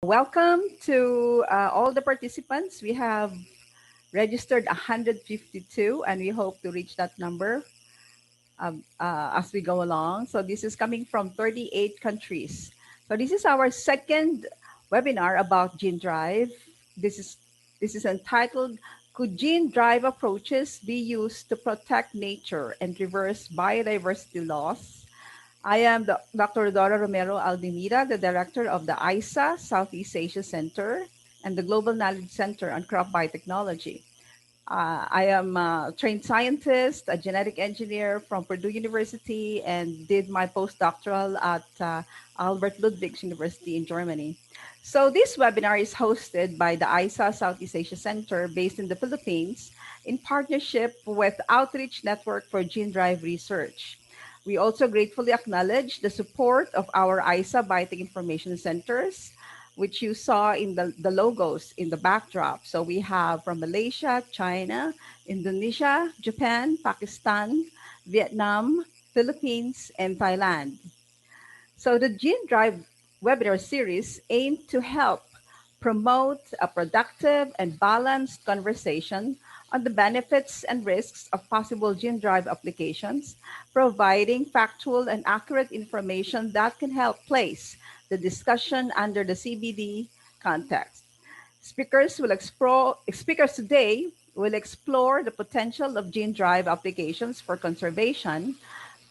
Welcome to all the participants. We have registered 152 and we hope to reach that number as we go along. So this is coming from 38 countries. So this is our second webinar about gene drive. This is entitled, Could Gene Drive Approaches Be Used to Protect Nature and Reverse Biodiversity Loss? I am Dr. Dora Romero Aldemira, the director of the ISAAA Southeast Asia Center and the Global Knowledge Center on Crop Biotechnology. I am a trained scientist, a genetic engineer from Purdue University, and did my postdoctoral at Albert Ludwigs University in Germany. So this webinar is hosted by the ISAAA Southeast Asia Center based in the Philippines in partnership with Outreach Network for Gene Drive Research. We also gratefully acknowledge the support of our ISAAA Biotech Information Centers, which you saw in the logos in the backdrop. So we have from Malaysia, China, Indonesia, Japan, Pakistan, Vietnam, Philippines, and Thailand. So the Gene Drive webinar series aimed to help promote a productive and balanced conversation on the benefits and risks of possible gene drive applications, providing factual and accurate information that can help place the discussion under the CBD context. Speakers today will explore the potential of gene drive applications for conservation,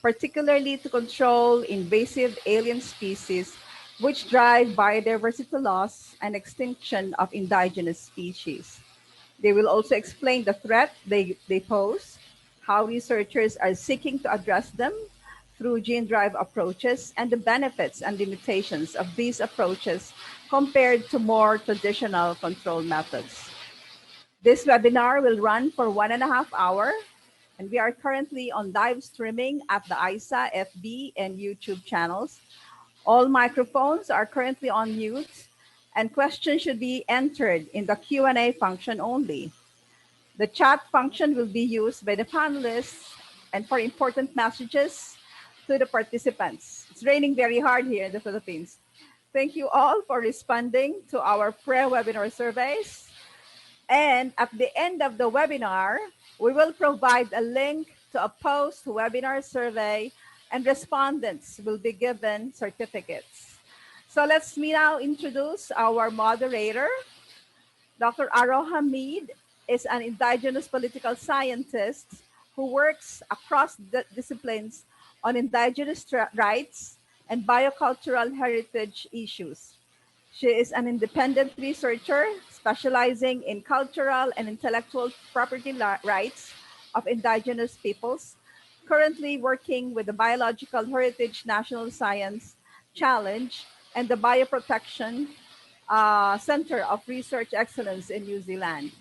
particularly to control invasive alien species which drive biodiversity loss and extinction of indigenous species. They will also explain the threat they pose, how researchers are seeking to address them through gene drive approaches, and the benefits and limitations of these approaches compared to more traditional control methods. This webinar will run for 1.5 hours, and we are currently on live streaming at the ISAAA FB and YouTube channels. All microphones are currently on mute, and questions should be entered in the Q&A function only. The chat function will be used by the panelists and for important messages to the participants. It's raining very hard here in the Philippines. Thank you all for responding to our pre-webinar surveys. And at the end of the webinar, we will provide a link to a post-webinar survey, and respondents will be given certificates. So let's now introduce our moderator. Dr. Aotearoa Mead is an indigenous political scientist who works across the disciplines on indigenous rights and biocultural heritage issues. She is an independent researcher specializing in cultural and intellectual property rights of indigenous peoples, currently working with the Biological Heritage National Science Challenge and the Bioprotection Center of Research Excellence in New Zealand.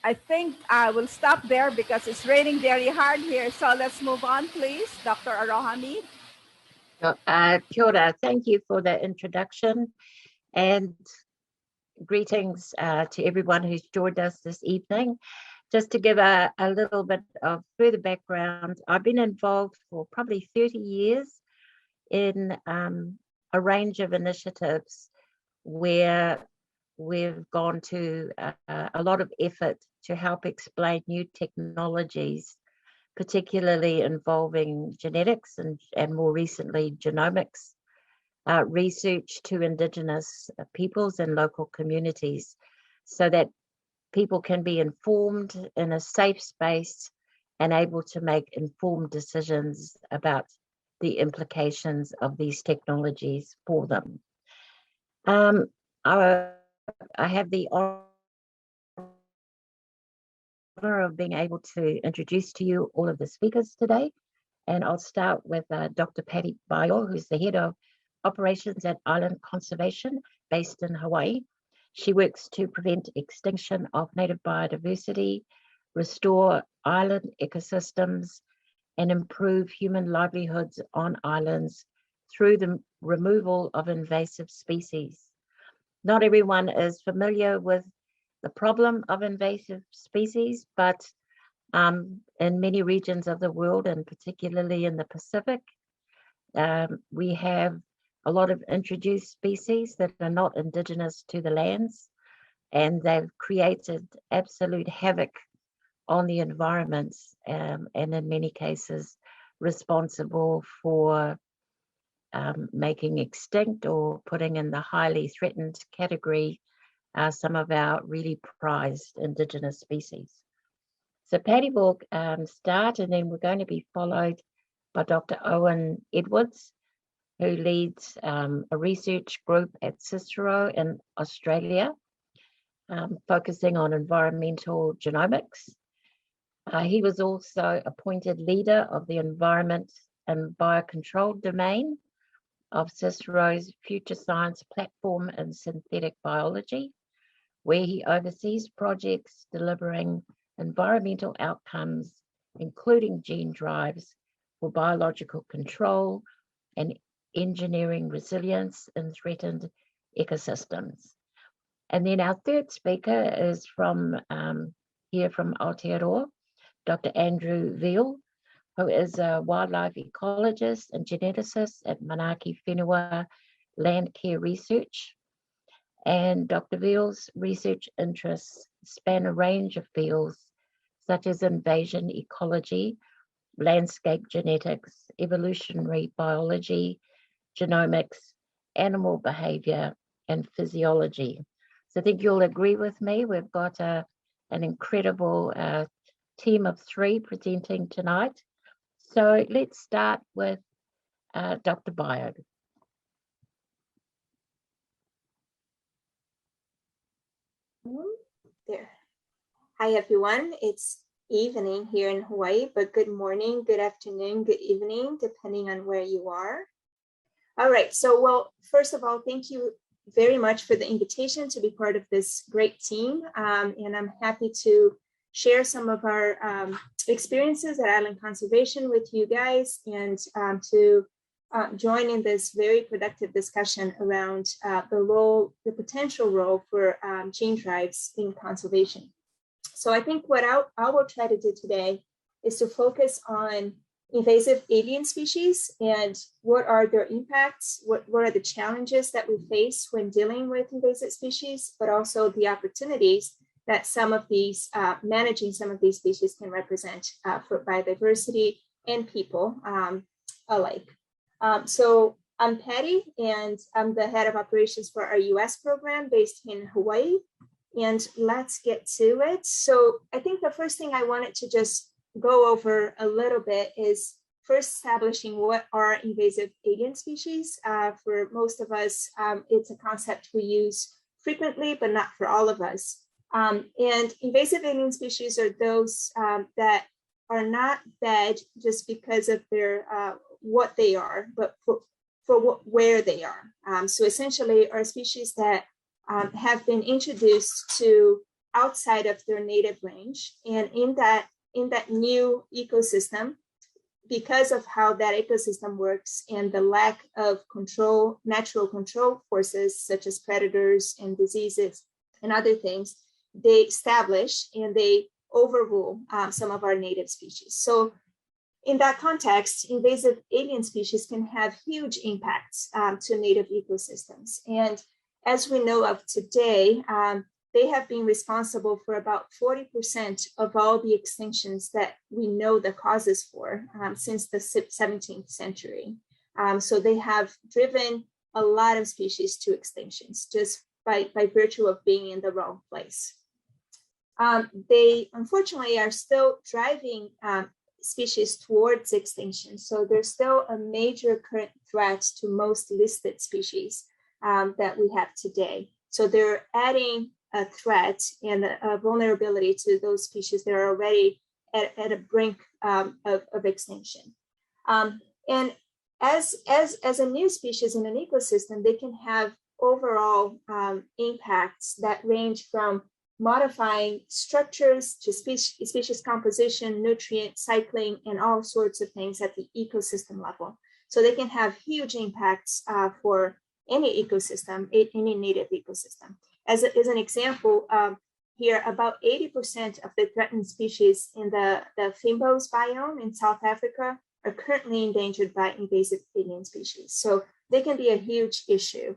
I think I will stop there because it's raining very hard here. So let's move on, please. Dr. Aotearoa Mead. Kia ora. Thank you for the introduction, and greetings to everyone who's joined us this evening. Just to give a little bit of further background, I've been involved for probably 30 years in a range of initiatives where we've gone to a lot of effort to help explain new technologies, particularly involving genetics and more recently genomics, research to Indigenous peoples and local communities so that people can be informed in a safe space and able to make informed decisions about the implications of these technologies for them. I have the honor of being able to introduce to you all of the speakers today. And I'll start with Dr. Patty Bayo, who's the head of operations at Island Conservation based in Hawaii. She works to prevent extinction of native biodiversity, restore island ecosystems, and improve human livelihoods on islands through the removal of invasive species. Not everyone is familiar with the problem of invasive species, but in many regions of the world, and particularly in the Pacific, we have a lot of introduced species that are not indigenous to the lands, and they've created absolute havoc on the environments, and in many cases responsible for making extinct or putting in the highly threatened category some of our really prized indigenous species. So Patty will start, and then we're going to be followed by Dr. Owen Edwards, who leads a research group at CISAAA in Australia, focusing on environmental genomics. He was also appointed leader of the environment and biocontrol domain of CISAA's Future Science Platform in Synthetic Biology, where he oversees projects delivering environmental outcomes, including gene drives for biological control and engineering resilience in threatened ecosystems. And then our third speaker is from here from Aotearoa, Dr. Andrew Veal, who is a wildlife ecologist and geneticist at Manaki Whenua Land Care Research. And Dr. Veal's research interests span a range of fields such as invasion ecology, landscape genetics, evolutionary biology, genomics, animal behavior, and physiology. So I think you'll agree with me. We've got an incredible team of 3 presenting tonight. So let's start with Dr. Bio. There. Hi, everyone. It's evening here in Hawaii, but good morning, good afternoon, good evening, depending on where you are. All right. So, well, first of all, thank you very much for the invitation to be part of this great team. And I'm happy to share some of our experiences at Island Conservation with you guys, and to join in this very productive discussion around the potential role for gene drives in conservation. So I think what I will try to do today is to focus on invasive alien species and what are their impacts, what are the challenges that we face when dealing with invasive species, but also the opportunities that some of these, managing some of these species can represent for biodiversity and people alike. So I'm Patty, and I'm the head of operations for our US program based in Hawaii. And let's get to it. So I think the first thing I wanted to just go over a little bit is first establishing what are invasive alien species. For most of us, it's a concept we use frequently, but not for all of us. And invasive alien species are those that are not bad just because of their what they are, but for where they are. So essentially are species that have been introduced to outside of their native range, and in that new ecosystem, because of how that ecosystem works and the lack of control, natural control forces such as predators and diseases and other things, they establish and they overrule some of our native species. So in that context, invasive alien species can have huge impacts to native ecosystems. And as we know of today, they have been responsible for about 40% of all the extinctions that we know the causes for since the 17th century. So they have driven a lot of species to extinctions just by virtue of being in the wrong place. They unfortunately are still driving species towards extinction. So there's still a major current threat to most listed species that we have today. So they're adding a threat and a vulnerability to those species that are already at a brink of extinction. And as a new species in an ecosystem, they can have overall impacts that range from modifying structures to species composition, nutrient cycling, and all sorts of things at the ecosystem level. So they can have huge impacts for any ecosystem, any native ecosystem. As an example, here, about 80% of the threatened species in the Fimbos biome in South Africa are currently endangered by invasive avian species. So they can be a huge issue.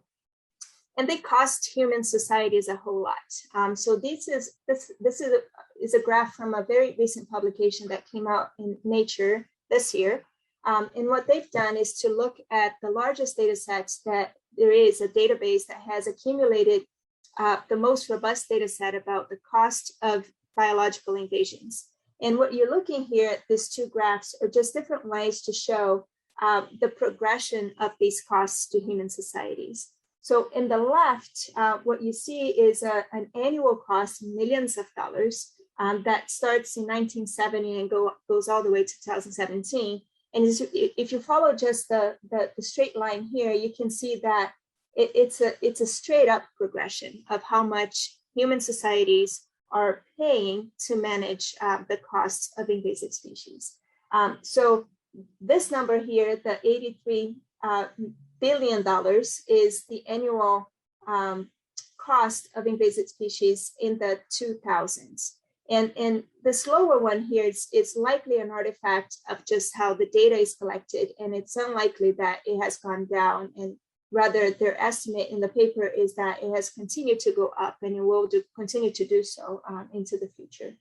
And they cost human societies a whole lot. So this is a graph from a very recent publication that came out in Nature this year. And what they've done is to look at the largest data sets that there is, a database that has accumulated the most robust data set about the cost of biological invasions. And what you're looking here at these two graphs are just different ways to show the progression of these costs to human societies. So in the left, what you see is an annual cost in millions of dollars that starts in 1970 and goes all the way to 2017. And if you follow just the straight line here, you can see that it's a straight up progression of how much human societies are paying to manage the costs of invasive species. So this number here, the $83 billion, is the annual cost of invasive species in the 2000s. And this lower one here is likely an artifact of just how the data is collected, and it's unlikely that it has gone down. And rather, their estimate in the paper is that it has continued to go up, and it will continue to do so into the future.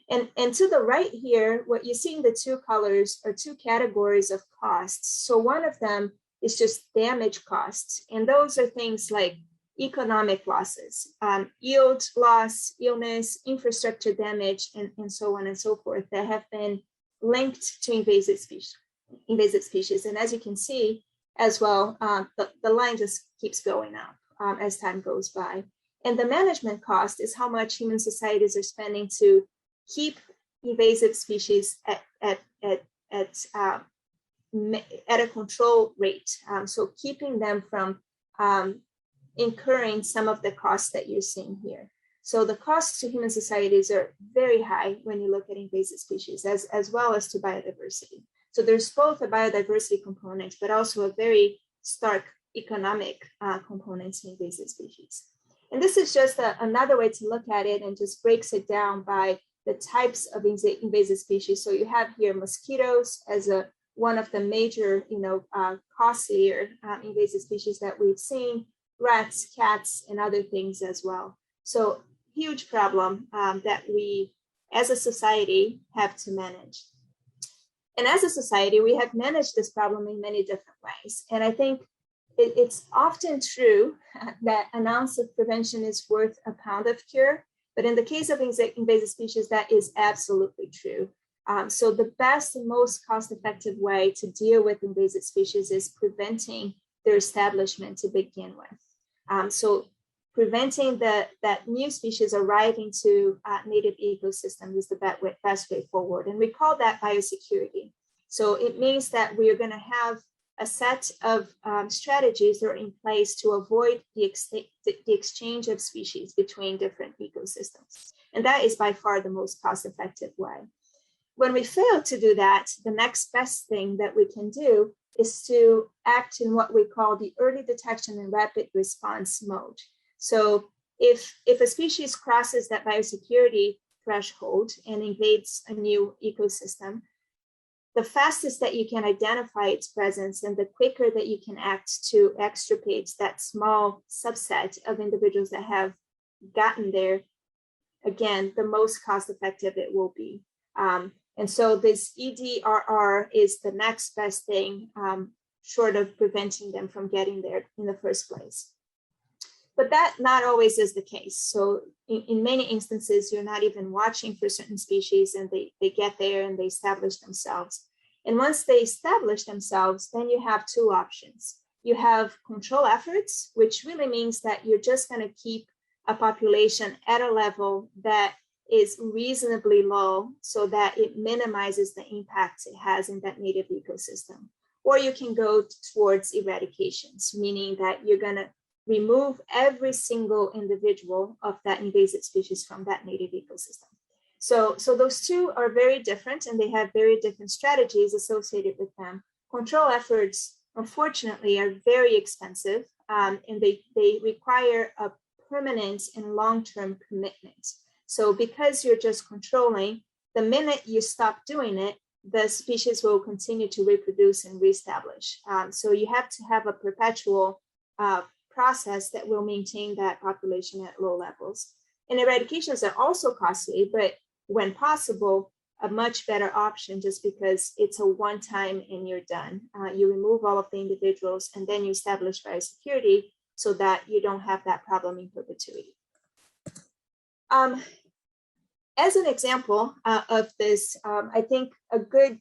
And to the right here, what you see in the two colors are two categories of costs. So one of them is just damage costs, and those are things like economic losses, yield loss, illness, infrastructure damage, and so on and so forth that have been linked to invasive species. And as you can see as well, the line just keeps going up as time goes by. And the management cost is how much human societies are spending to keep invasive species at a control rate. So keeping them from incurring some of the costs that you're seeing here. So the costs to human societies are very high when you look at invasive species, as well as to biodiversity. So there's both a biodiversity component, but also a very stark economic component to invasive species. And this is just another way to look at it, and just breaks it down by the types of invasive species. So you have here mosquitoes as one of the major, costlier invasive species that we've seen, rats, cats, and other things as well. So huge problem that we as a society have to manage. And as a society, we have managed this problem in many different ways. And I think it's often true that an ounce of prevention is worth a pound of cure. But in the case of invasive species, that is absolutely true. So the best and most cost-effective way to deal with invasive species is preventing their establishment to begin with. So preventing that new species arriving to native ecosystems is the best way forward. And we call that biosecurity. So it means that we are going to have a set of strategies that are in place to avoid the exchange of species between different ecosystems. And that is by far the most cost-effective way. When we fail to do that, the next best thing that we can do is to act in what we call the early detection and rapid response mode. So if a species crosses that biosecurity threshold and invades a new ecosystem, the fastest that you can identify its presence and the quicker that you can act to extirpate that small subset of individuals that have gotten there, again, the most cost-effective it will be. And so this EDRR is the next best thing, short of preventing them from getting there in the first place. But that not always is the case. So in many instances, you're not even watching for certain species, and they get there and they establish themselves. And once they establish themselves, then you have two options. You have control efforts, which really means that you're just going to keep a population at a level that is reasonably low so that it minimizes the impacts it has in that native ecosystem. Or you can go towards eradications, meaning that you're going to remove every single individual of that invasive species from that native ecosystem. So those two are very different, and they have very different strategies associated with them. Control efforts, unfortunately, are very expensive, and they require a permanent and long-term commitment. So because you're just controlling, the minute you stop doing it, the species will continue to reproduce and reestablish. So you have to have a perpetual process that will maintain that population at low levels. And eradications are also costly, but when possible, a much better option just because it's a one-time and you're done. You remove all of the individuals and then you establish biosecurity so that you don't have that problem in perpetuity. As an example of this, I think a good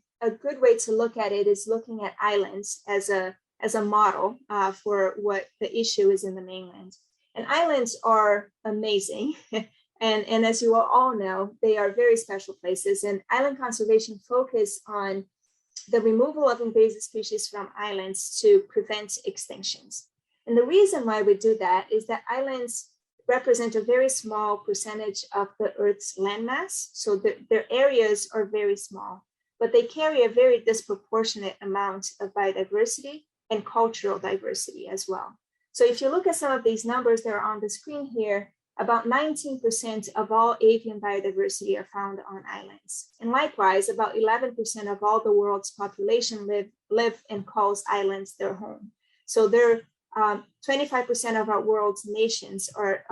way to look at it is looking at islands as a model for what the issue is in the mainland. And islands are amazing. And as you all know, they are very special places, and island conservation focus on the removal of invasive species from islands to prevent extinctions. And the reason why we do that is that islands represent a very small percentage of the Earth's landmass. So their areas are very small, but they carry a very disproportionate amount of biodiversity and cultural diversity as well. So if you look at some of these numbers that are on the screen here, about 19% of all avian biodiversity are found on islands. And likewise, about 11% of all the world's population live and calls islands their home. So they're 25% of our world's nations are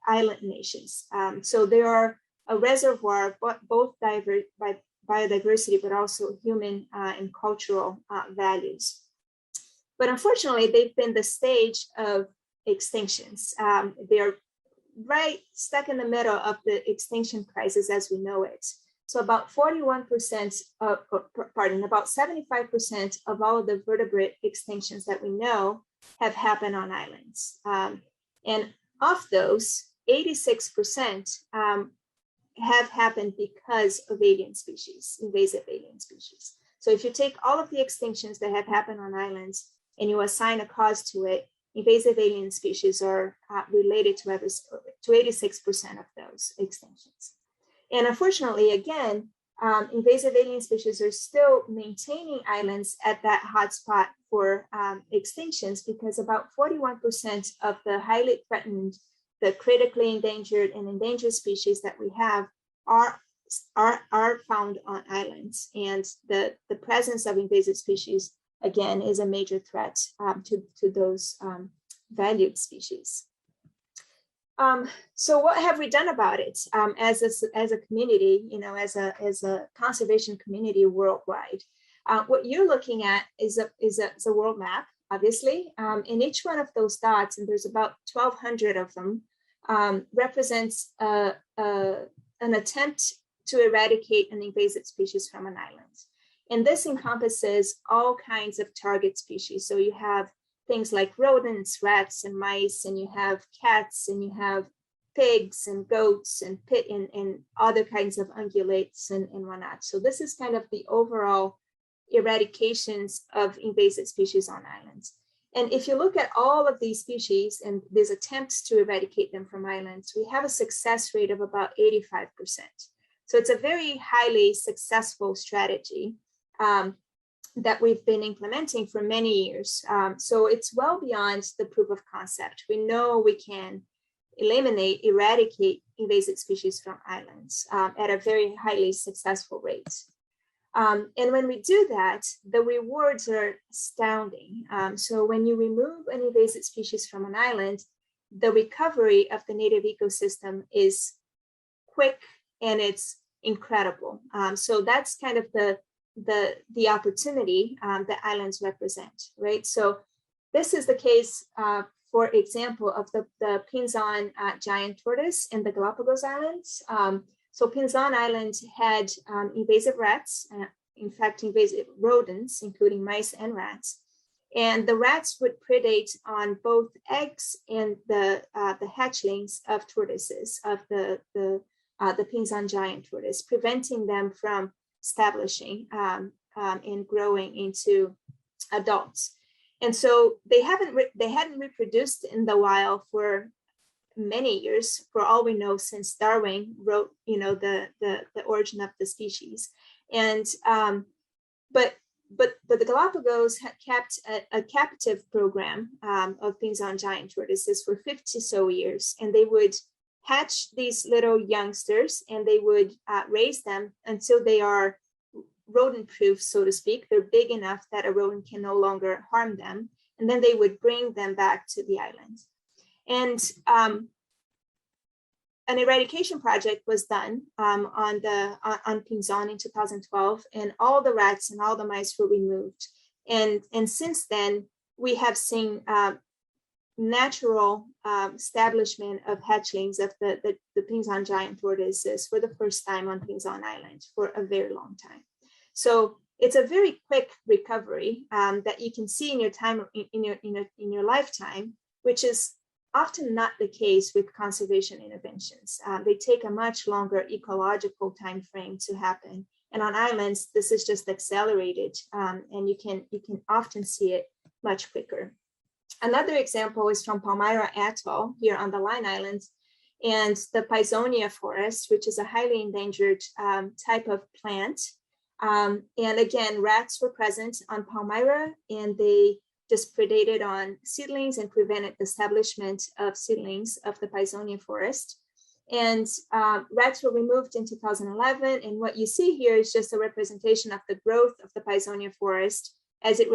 island nations. So they are a reservoir of both biodiversity, but also human and cultural values. But unfortunately, they've been the stage of extinctions. They're right stuck in the middle of the extinction crisis as we know it. So about 41%, about 75% of all of the vertebrate extinctions that we know have happened on islands. And of those, 86% have happened because of avian species, invasive avian species. So if you take all of the extinctions that have happened on islands and you assign a cause to it, invasive alien species are related to 86% of those extinctions. And unfortunately, again, invasive alien species are still maintaining islands at that hotspot for extinctions because about 41% of the highly threatened, the critically endangered and endangered species that we have are found on islands. And the presence of invasive species again, is a major threat to those valued species. So what have we done about it as a community, as a conservation community worldwide? What you're looking at is a world map, obviously, and each one of those dots, and there's about 1,200 of them, represents an attempt to eradicate an invasive species from an island. And this encompasses all kinds of target species. So you have things like rodents, rats, and mice, and you have cats, and you have pigs and goats and other kinds of ungulates and whatnot. So this is kind of the overall eradications of invasive species on islands. And if you look at all of these species and these attempts to eradicate them from islands, we have a success rate of about 85%. So it's a very highly successful strategy that we've been implementing for many years. So it's well beyond the proof of concept. We know we can eradicate invasive species from islands at a very highly successful rate. And when we do that, the rewards are astounding. So when you remove an invasive species from an island, the recovery of the native ecosystem is quick and it's incredible. So that's kind of the opportunity that islands represent, right? So this is the case, for example, of the Pinzon giant tortoise in the Galapagos Islands. So Pinzon Island had invasive rats, in fact, invasive rodents, including mice and rats. And the rats would predate on both eggs and the hatchlings of tortoises, of the Pinzon giant tortoise, preventing them from establishing and growing into adults. And so they hadn't reproduced in the wild for many years, for all we know, since Darwin wrote, the origin of the species. And but the Galapagos had kept a captive program of Pinzon giant tortoises for 50 so years, and they would hatch these little youngsters and they would raise them until they are rodent-proof, so to speak. They're big enough that a rodent can no longer harm them, and then they would bring them back to the island. And an eradication project was done on Pinzon in 2012, and all the rats and all the mice were removed. And since then, we have seen natural establishment of hatchlings of the Pinzon giant tortoises for the first time on Pinzon Island for a very long time. So it's a very quick recovery that you can see in your time in your lifetime, which is often not the case with conservation interventions. They take a much longer ecological time frame to happen. And on islands, this is just accelerated, and you can often see it much quicker. Another example is from Palmyra Atoll here on the Line Islands, and the Pisonia forest, which is a highly endangered type of plant. And again, rats were present on Palmyra, and they just predated on seedlings and prevented the establishment of seedlings of the Pisonia forest. And rats were removed in 2011. And what you see here is just a representation of the growth of the Pisonia forest as it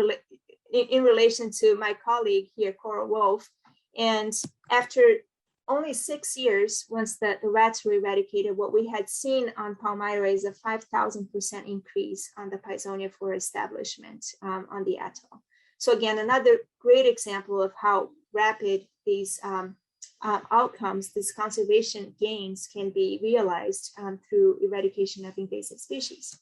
in relation to my colleague here, Coral Wolf. And after only 6 years, once the rats were eradicated, what we had seen on Palmyra is a 5,000% increase on the Pisonia forest establishment on the atoll. So again, another great example of how rapid these outcomes, these conservation gains can be realized through eradication of invasive species.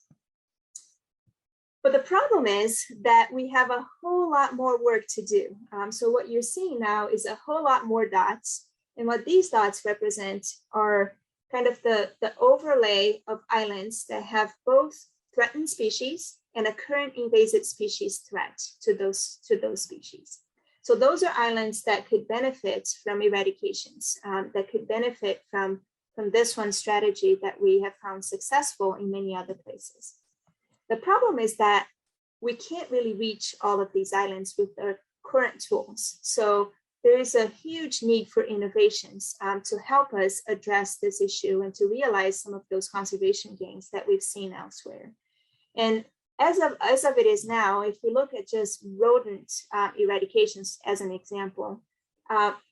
But the problem is that we have a whole lot more work to do. So what you're seeing now is a whole lot more dots. And what these dots represent are kind of the overlay of islands that have both threatened species and a current invasive species threat to those species. So those are islands that could benefit from eradications, that could benefit from this one strategy that we have found successful in many other places. The problem is that we can't really reach all of these islands with our current tools. So there is a huge need for innovations to help us address this issue and to realize some of those conservation gains that we've seen elsewhere. And as of it is now, if we look at just rodent eradications as an example,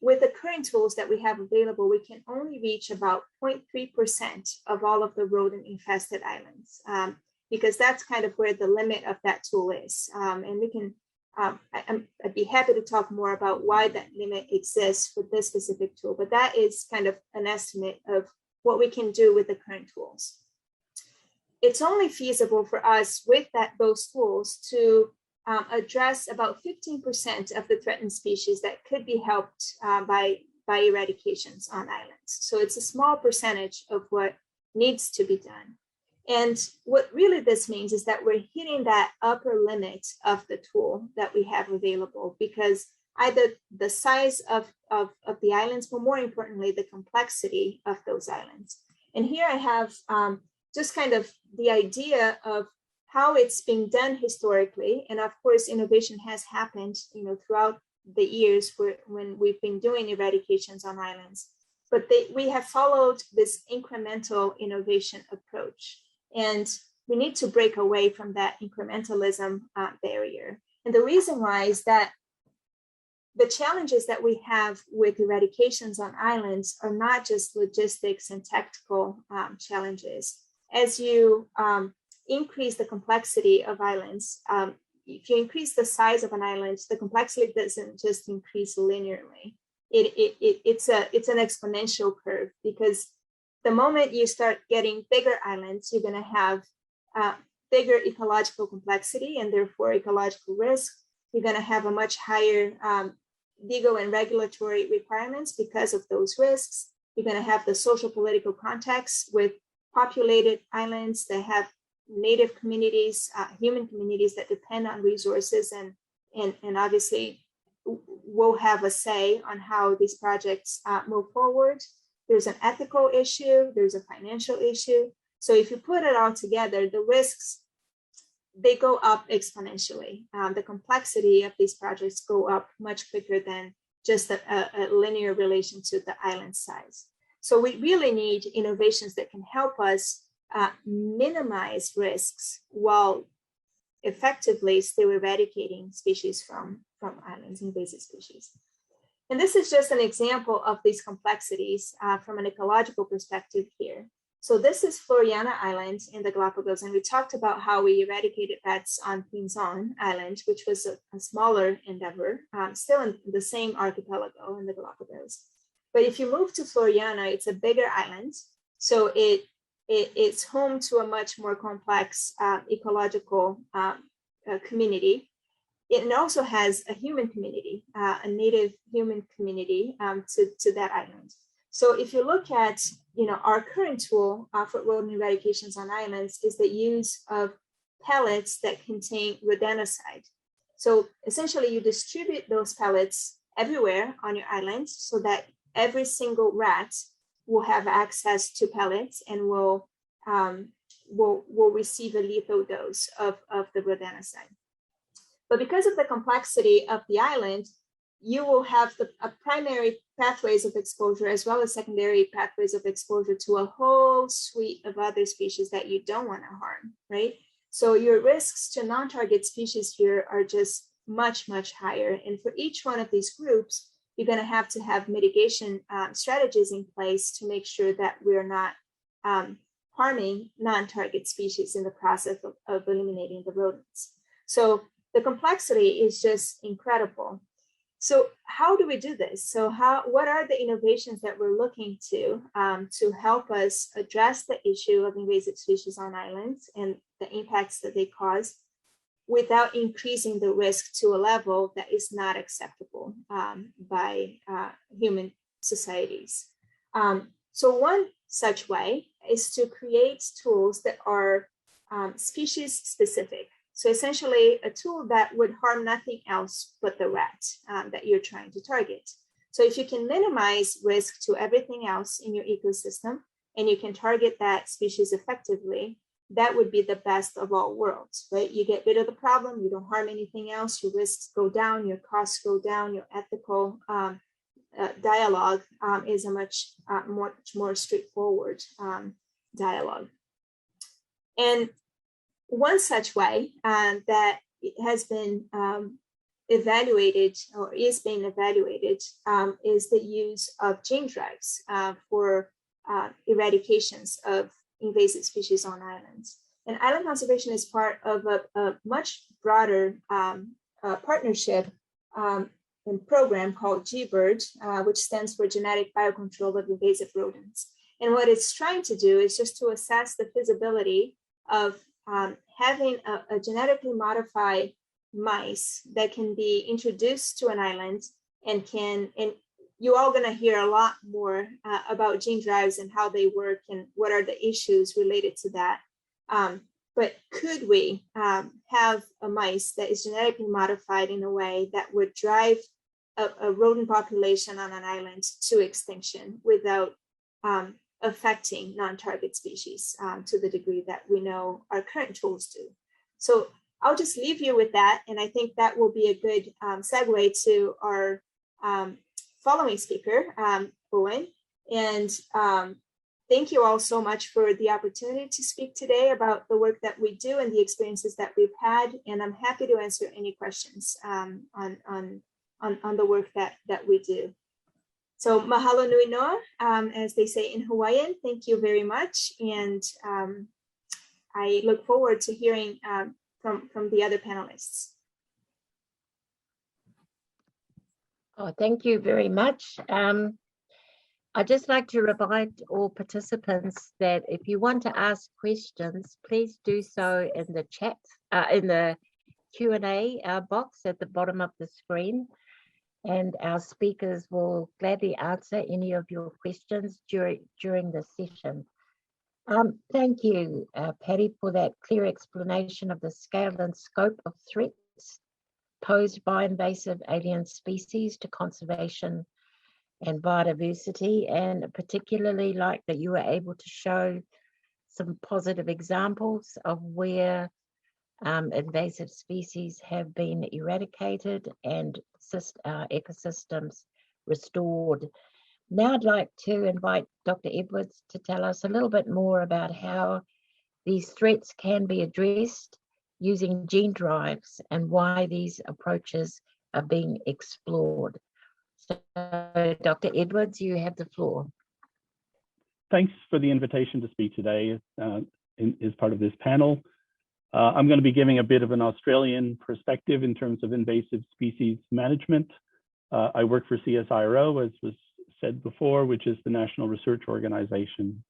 with the current tools that we have available, we can only reach about 0.3% of all of the rodent infested islands, because that's kind of where the limit of that tool is. And we can, I'd be happy to talk more about why that limit exists for this specific tool, but that is kind of an estimate of what we can do with the current tools. It's only feasible for us with those tools to address about 15% of the threatened species that could be helped by eradications on islands. So it's a small percentage of what needs to be done. And what really this means is that we're hitting that upper limit of the tool that we have available, because either the size of the islands, but more importantly, the complexity of those islands. And here I have just kind of the idea of how it's being done historically. And of course, innovation has happened, throughout the years when we've been doing eradications on islands. But we have followed this incremental innovation approach. And we need to break away from that incrementalism barrier. And the reason why is that the challenges that we have with eradications on islands are not just logistics and tactical challenges. As you increase the complexity of islands, if you increase the size of an island, the complexity doesn't just increase linearly. It's an exponential curve, because the moment you start getting bigger islands, you're going to have bigger ecological complexity and therefore ecological risk. You're going to have a much higher legal and regulatory requirements because of those risks. You're going to have the social political context with populated islands that have native communities, human communities that depend on resources and obviously will have a say on how these projects move forward. There's an ethical issue, there's a financial issue. So if you put it all together, the risks, they go up exponentially. The complexity of these projects go up much quicker than just a linear relation to the island size. So we really need innovations that can help us minimize risks while effectively still eradicating species from islands, invasive species. And this is just an example of these complexities from an ecological perspective here. So this is Floriana Island in the Galapagos, and we talked about how we eradicated rats on Pinzon Island, which was a smaller endeavor, still in the same archipelago in the Galapagos. But if you move to Floriana, it's a bigger island, so it's home to a much more complex ecological community. It also has a human community, a native human community to that island. So if you look at, our current tool for rodent eradications on islands is the use of pellets that contain rodenticide. So essentially you distribute those pellets everywhere on your island so that every single rat will have access to pellets and will receive a lethal dose of the rodenticide. But because of the complexity of the island, you will have the primary pathways of exposure as well as secondary pathways of exposure to a whole suite of other species that you don't want to harm, right? So your risks to non-target species here are just much, much higher. And for each one of these groups, you're going to have mitigation strategies in place to make sure that we're not harming non-target species in the process of eliminating the rodents. So the complexity is just incredible. So how do we do this? So what are the innovations that we're looking to help us address the issue of invasive species on islands and the impacts that they cause without increasing the risk to a level that is not acceptable by human societies? So one such way is to create tools that are species specific. So essentially a tool that would harm nothing else but the rat that you're trying to target. So if you can minimize risk to everything else in your ecosystem and you can target that species effectively, that would be the best of all worlds, right? You get rid of the problem, you don't harm anything else, your risks go down, your costs go down, your ethical dialogue is a much more straightforward dialogue. And one such way that has been evaluated or is being evaluated is the use of gene drives for eradications of invasive species on islands. And island conservation is part of a much broader partnership and program called GBIRD, which stands for Genetic Biocontrol of Invasive Rodents. And what it's trying to do is just to assess the feasibility of having a genetically modified mice that can be introduced to an island and you're all going to hear a lot more about gene drives and how they work and what are the issues related to that. But could we have a mice that is genetically modified in a way that would drive a rodent population on an island to extinction without affecting non-target species to the degree that we know our current tools do? So I'll just leave you with that. And I think that will be a good segue to our following speaker, Owen. And thank you all so much for the opportunity to speak today about the work that we do and the experiences that we've had. And I'm happy to answer any questions on the work that we do. So mahalo nui noa, as they say in Hawaiian, thank you very much. And I look forward to hearing from the other panelists. Oh, thank you very much. I'd just like to remind all participants that if you want to ask questions, please do so in the chat, in the Q&A box at the bottom of the screen. And our speakers will gladly answer any of your questions during the session. Thank you, Patty, for that clear explanation of the scale and scope of threats posed by invasive alien species to conservation and biodiversity, and particularly like that you were able to show some positive examples of where invasive species have been eradicated and ecosystems restored. Now I'd like to invite Dr. Edwards to tell us a little bit more about how these threats can be addressed using gene drives and why these approaches are being explored. So, Dr. Edwards, you have the floor. Thanks for the invitation to speak today as part of this panel. I'm going to be giving a bit of an Australian perspective in terms of invasive species management. I work for CSIRO, as was said before, which is the National Research Organization.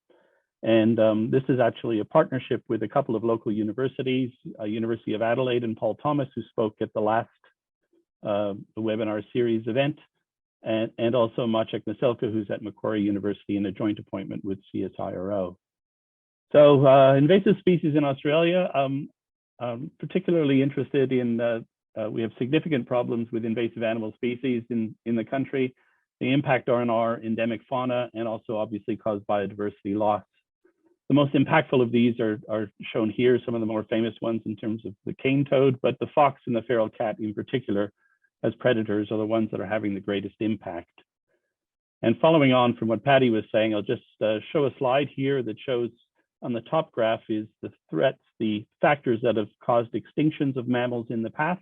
And this is actually a partnership with a couple of local universities, University of Adelaide and Paul Thomas, who spoke at the last webinar series event, and also Maciek Maselka, who's at Macquarie University in a joint appointment with CSIRO. So invasive species in Australia, I'm particularly interested in, we have significant problems with invasive animal species in the country. They impact on our endemic fauna and also obviously cause biodiversity loss. The most impactful of these are shown here, some of the more famous ones in terms of the cane toad, but the fox and the feral cat in particular as predators are the ones that are having the greatest impact. And following on from what Patty was saying, I'll just show a slide here that shows on the top graph is the threats, the factors that have caused extinctions of mammals in the past.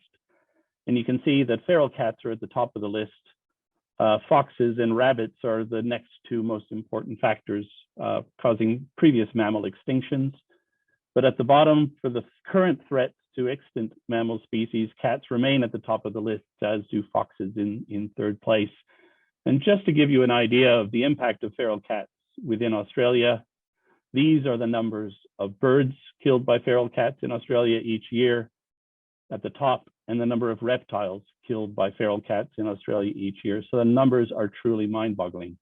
And you can see that feral cats are at the top of the list. Foxes and rabbits are the next two most important factors causing previous mammal extinctions. But at the bottom, for the current threats to extant mammal species, cats remain at the top of the list, as do foxes in third place. And just to give you an idea of the impact of feral cats within Australia, these are the numbers of birds killed by feral cats in Australia each year at the top, and the number of reptiles killed by feral cats in Australia each year. So the numbers are truly mind-boggling.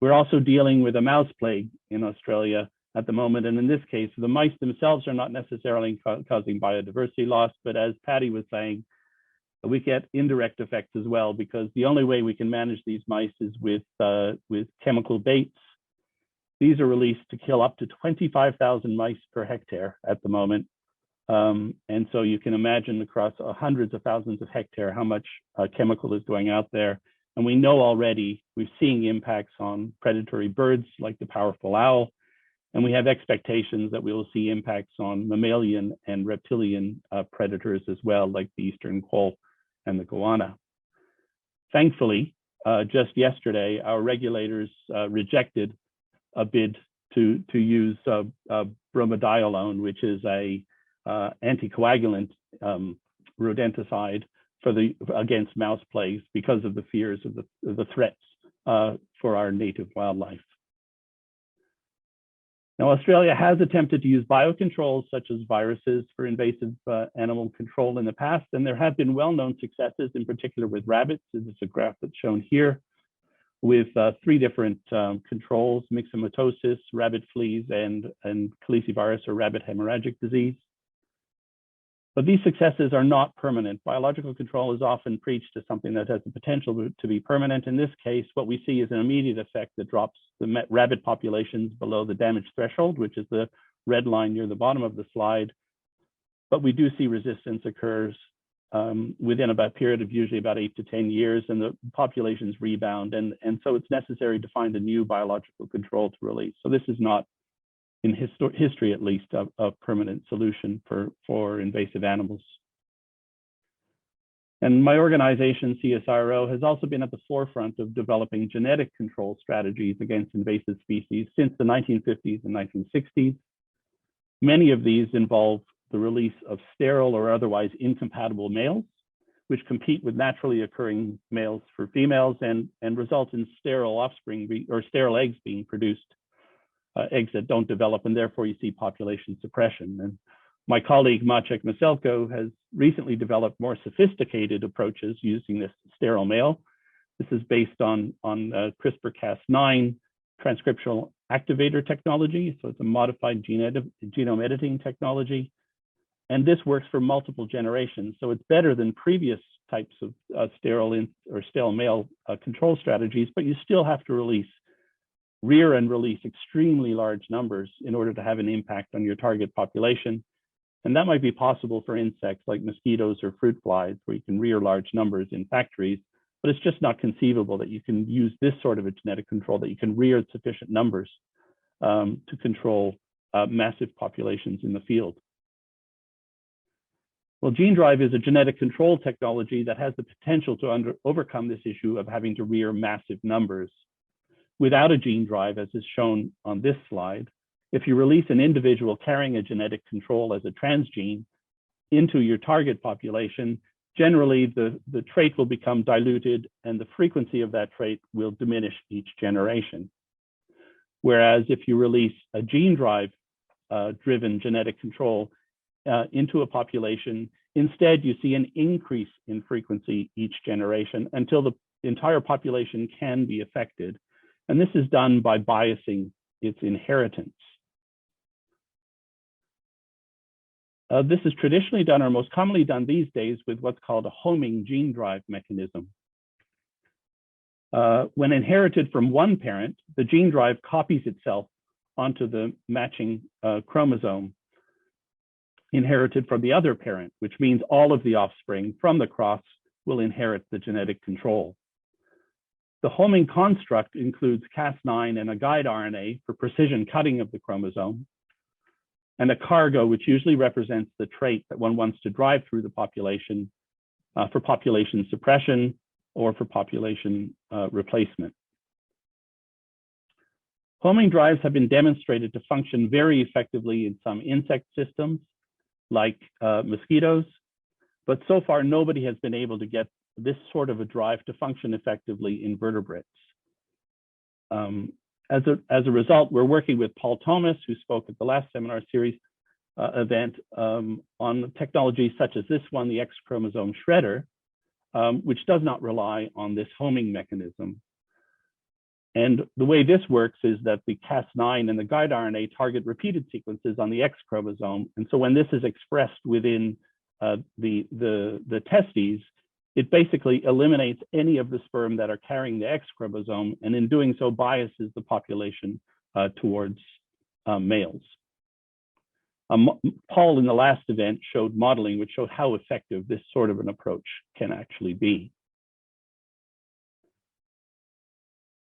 We're also dealing with a mouse plague in Australia at the moment. And in this case, the mice themselves are not necessarily causing biodiversity loss, but as Patty was saying, we get indirect effects as well, because the only way we can manage these mice is with chemical baits. These are released to kill up to 25,000 mice per hectare at the moment. And so you can imagine across hundreds of thousands of hectares how much chemical is going out there. And we know already we're seeing impacts on predatory birds like the powerful owl. And we have expectations that we will see impacts on mammalian and reptilian predators as well, like the eastern quoll and the goanna. Thankfully, just yesterday, our regulators rejected a bid to use bromadiolone, which is a anticoagulant rodenticide against mouse plagues because of the fears of the threats for our native wildlife. Now, Australia has attempted to use biocontrols such as viruses for invasive animal control in the past, and there have been well-known successes, in particular with rabbits. This is a graph that's shown here with 3 different controls: myxomatosis, rabbit fleas, and calicivirus or rabbit hemorrhagic disease. But these successes are not permanent. Biological control is often preached as something that has the potential to be permanent. In this case, what we see is an immediate effect that drops the rabbit populations below the damage threshold, which is the red line near the bottom of the slide. But we do see resistance occurs within about a period of usually about 8 to 10 years, and the populations rebound. And so it's necessary to find a new biological control to release. So this is not, in history at least, a permanent solution for invasive animals. And my organization, CSIRO, has also been at the forefront of developing genetic control strategies against invasive species since the 1950s and 1960s. Many of these involve the release of sterile or otherwise incompatible males, which compete with naturally occurring males for females and result in sterile offspring or sterile eggs being produced. Eggs that don't develop, and therefore you see population suppression. And my colleague Maciek Maselka has recently developed more sophisticated approaches using this sterile male. This is based on CRISPR-Cas9 transcriptional activator technology. So it's a modified genome editing technology. And this works for multiple generations. So it's better than previous types of sterile male control strategies, but you still have to rear and release extremely large numbers in order to have an impact on your target population. And that might be possible for insects like mosquitoes or fruit flies, where you can rear large numbers in factories, but it's just not conceivable that you can use this sort of a genetic control, that you can rear sufficient numbers to control massive populations in the field. Well, gene drive is a genetic control technology that has the potential to overcome this issue of having to rear massive numbers. Without a gene drive, as is shown on this slide, if you release an individual carrying a genetic control as a transgene into your target population, generally the trait will become diluted and the frequency of that trait will diminish each generation. Whereas if you release a gene drive driven genetic control into a population, instead you see an increase in frequency each generation until the entire population can be affected. And this is done by biasing its inheritance. This is traditionally done, or most commonly done these days, with what's called a homing gene drive mechanism. When inherited from one parent, the gene drive copies itself onto the matching chromosome inherited from the other parent, which means all of the offspring from the cross will inherit the genetic control. The homing construct includes Cas9 and a guide RNA for precision cutting of the chromosome, and a cargo, which usually represents the trait that one wants to drive through the population for population suppression or for population replacement. Homing drives have been demonstrated to function very effectively in some insect systems, like mosquitoes, but so far nobody has been able to get this sort of a drive to function effectively in vertebrates. As a result, we're working with Paul Thomas, who spoke at the last seminar series event on technologies such as this one, the X chromosome shredder, which does not rely on this homing mechanism. And the way this works is that the Cas9 and the guide RNA target repeated sequences on the X chromosome. And so when this is expressed within the testes, it basically eliminates any of the sperm that are carrying the X chromosome, and in doing so biases the population towards males. Paul in the last event showed modeling which showed how effective this sort of an approach can actually be.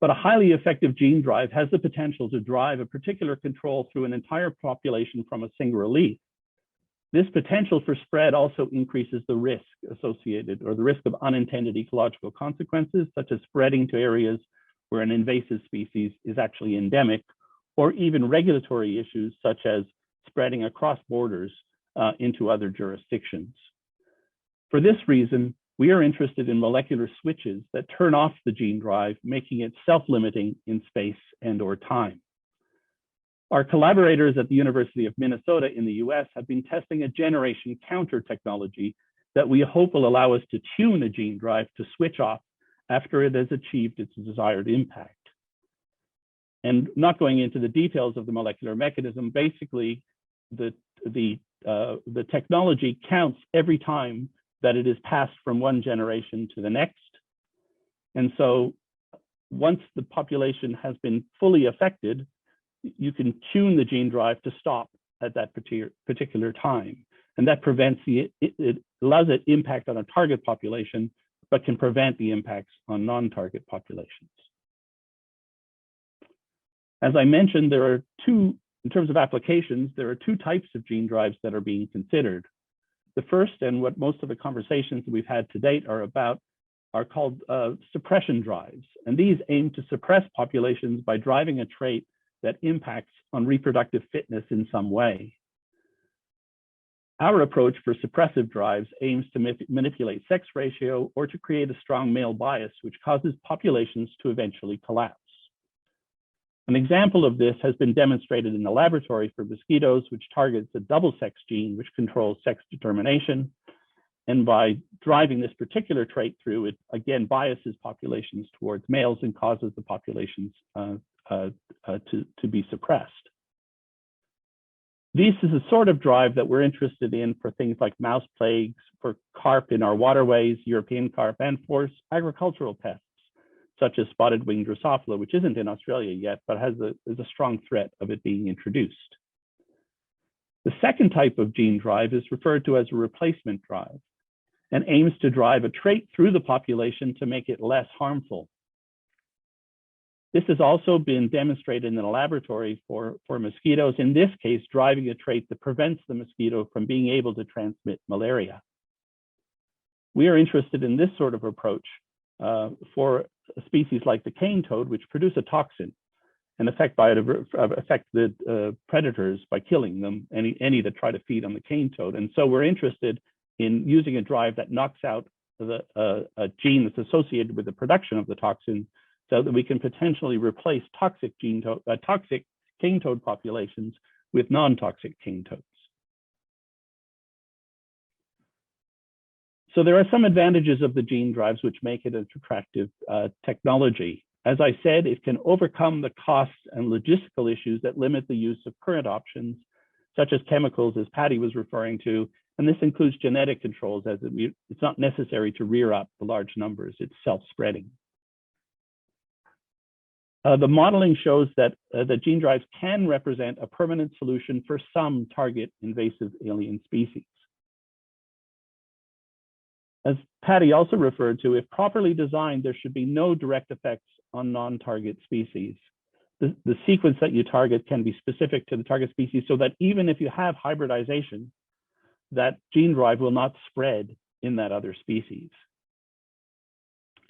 But a highly effective gene drive has the potential to drive a particular control through an entire population from a single release. This potential for spread also increases the risk associated, or the risk of unintended ecological consequences, such as spreading to areas where an invasive species is actually endemic, or even regulatory issues such as spreading across borders into other jurisdictions. For this reason, we are interested in molecular switches that turn off the gene drive, making it self-limiting in space and/or time. Our collaborators at the University of Minnesota in the US have been testing a generation counter technology that we hope will allow us to tune a gene drive to switch off after it has achieved its desired impact. And not going into the details of the molecular mechanism, basically the technology counts every time that it is passed from one generation to the next. And so once the population has been fully affected, you can tune the gene drive to stop at that particular time. And that prevents it allows it impact on a target population, but can prevent the impacts on non-target populations. As I mentioned, there are two, in terms of applications, there are two types of gene drives that are being considered. The first, and what most of the conversations that we've had to date are about, are called suppression drives. And these aim to suppress populations by driving a trait that impacts on reproductive fitness in some way. Our approach for suppressive drives aims to manipulate sex ratio or to create a strong male bias, which causes populations to eventually collapse. An example of this has been demonstrated in the laboratory for mosquitoes, which targets a double sex gene, which controls sex determination. And by driving this particular trait through, it again biases populations towards males and causes the populations to be suppressed. This is a sort of drive that we're interested in for things like mouse plagues, for carp in our waterways, European carp, and for agricultural pests, such as spotted winged Drosophila, which isn't in Australia yet, but is a strong threat of it being introduced. The second type of gene drive is referred to as a replacement drive and aims to drive a trait through the population to make it less harmful. This has also been demonstrated in a laboratory for mosquitoes, in this case, driving a trait that prevents the mosquito from being able to transmit malaria. We are interested in this sort of approach for a species like the cane toad, which produce a toxin and affect the predators by killing them, any that try to feed on the cane toad. And so we're interested in using a drive that knocks out a gene that's associated with the production of the toxin, so that we can potentially replace toxic cane toad populations with non-toxic cane toads. So there are some advantages of the gene drives which make it an attractive technology. As I said, it can overcome the costs and logistical issues that limit the use of current options, such as chemicals, as Patty was referring to, and this includes genetic controls, as it's not necessary to rear up the large numbers, it's self-spreading. The modeling shows that the gene drives can represent a permanent solution for some target invasive alien species. As Patty also referred to, if properly designed, there should be no direct effects on non-target species. The sequence that you target can be specific to the target species, so that even if you have hybridization, that gene drive will not spread in that other species.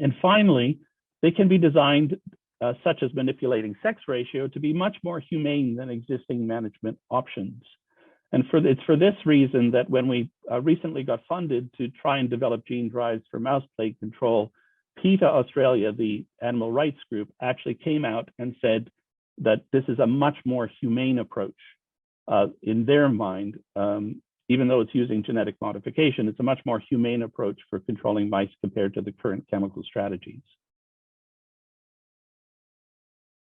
And finally, they can be designed such as manipulating sex ratio to be much more humane than existing management options. And it's for this reason that when we recently got funded to try and develop gene drives for mouse plague control, PETA Australia, the animal rights group, actually came out and said that this is a much more humane approach in their mind. Even though it's using genetic modification, it's a much more humane approach for controlling mice compared to the current chemical strategies.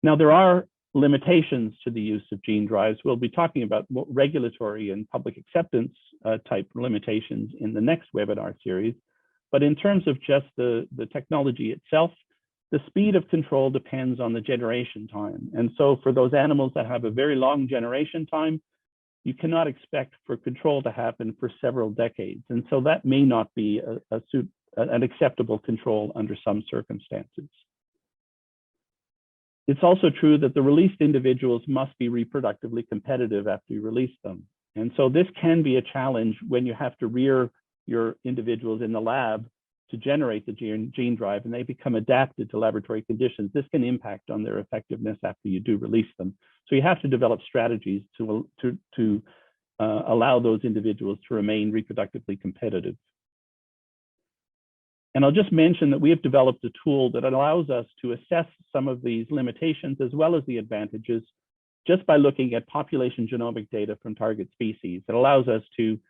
Now, there are limitations to the use of gene drives. We'll be talking about regulatory and public acceptance type limitations in the next webinar series. But in terms of just the technology itself, the speed of control depends on the generation time. And so for those animals that have a very long generation time, you cannot expect for control to happen for several decades. And so that may not be an acceptable control under some circumstances. It's also true that the released individuals must be reproductively competitive after you release them. And so this can be a challenge when you have to rear your individuals in the lab to generate the gene drive, and they become adapted to laboratory conditions. This can impact on their effectiveness after you do release them. So you have to develop strategies to allow those individuals to remain reproductively competitive. And I'll just mention that we have developed a tool that allows us to assess some of these limitations as well as the advantages just by looking at population genomic data from target species. It allows us to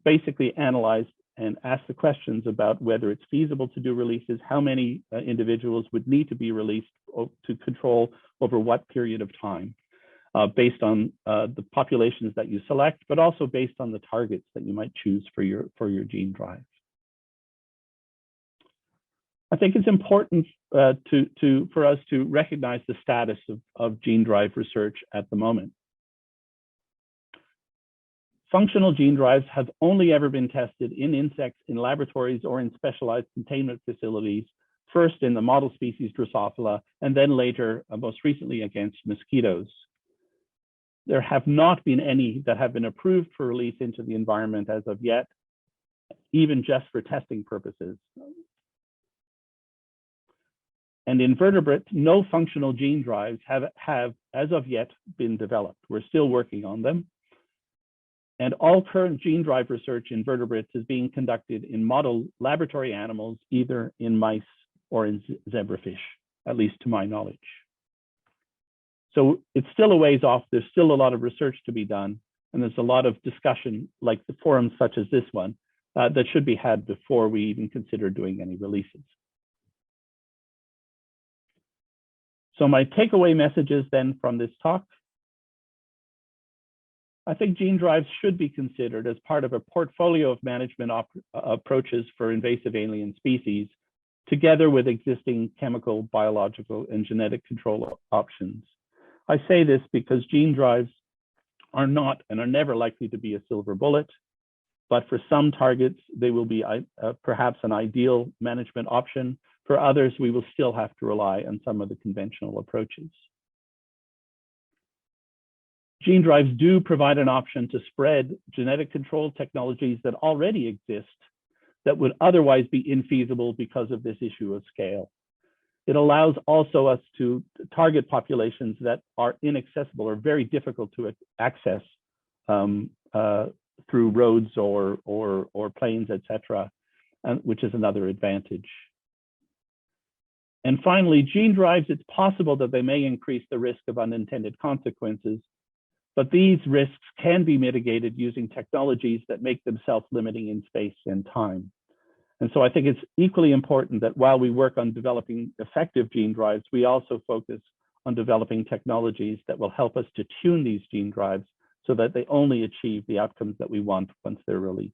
basically analyze and ask the questions about whether it's feasible to do releases, how many individuals would need to be released to control over what period of time, based on the populations that you select, but also based on the targets that you might choose for your gene drive. I think it's important for us to recognize the status of gene drive research at the moment. Functional gene drives have only ever been tested in insects in laboratories or in specialized containment facilities, first in the model species Drosophila, and then later, most recently, against mosquitoes. There have not been any that have been approved for release into the environment as of yet, even just for testing purposes. And in vertebrates, no functional gene drives have as of yet been developed. We're still working on them. And all current gene drive research in vertebrates is being conducted in model laboratory animals, either in mice or in zebrafish, at least to my knowledge. So it's still a ways off. There's still a lot of research to be done. And there's a lot of discussion, like the forums such as this one, that should be had before we even consider doing any releases. So my takeaway messages then from this talk: I think gene drives should be considered as part of a portfolio of management approaches for invasive alien species, together with existing chemical, biological, and genetic control options. I say this because gene drives are not and are never likely to be a silver bullet, but for some targets, they will be perhaps an ideal management option. For others, we will still have to rely on some of the conventional approaches. Gene drives do provide an option to spread genetic control technologies that already exist that would otherwise be infeasible because of this issue of scale. It allows also us to target populations that are inaccessible or very difficult to access through roads or planes, etc., which is another advantage. And finally, gene drives, it's possible that they may increase the risk of unintended consequences, but these risks can be mitigated using technologies that make them self-limiting in space and time. And so I think it's equally important that while we work on developing effective gene drives, we also focus on developing technologies that will help us to tune these gene drives so that they only achieve the outcomes that we want once they're released.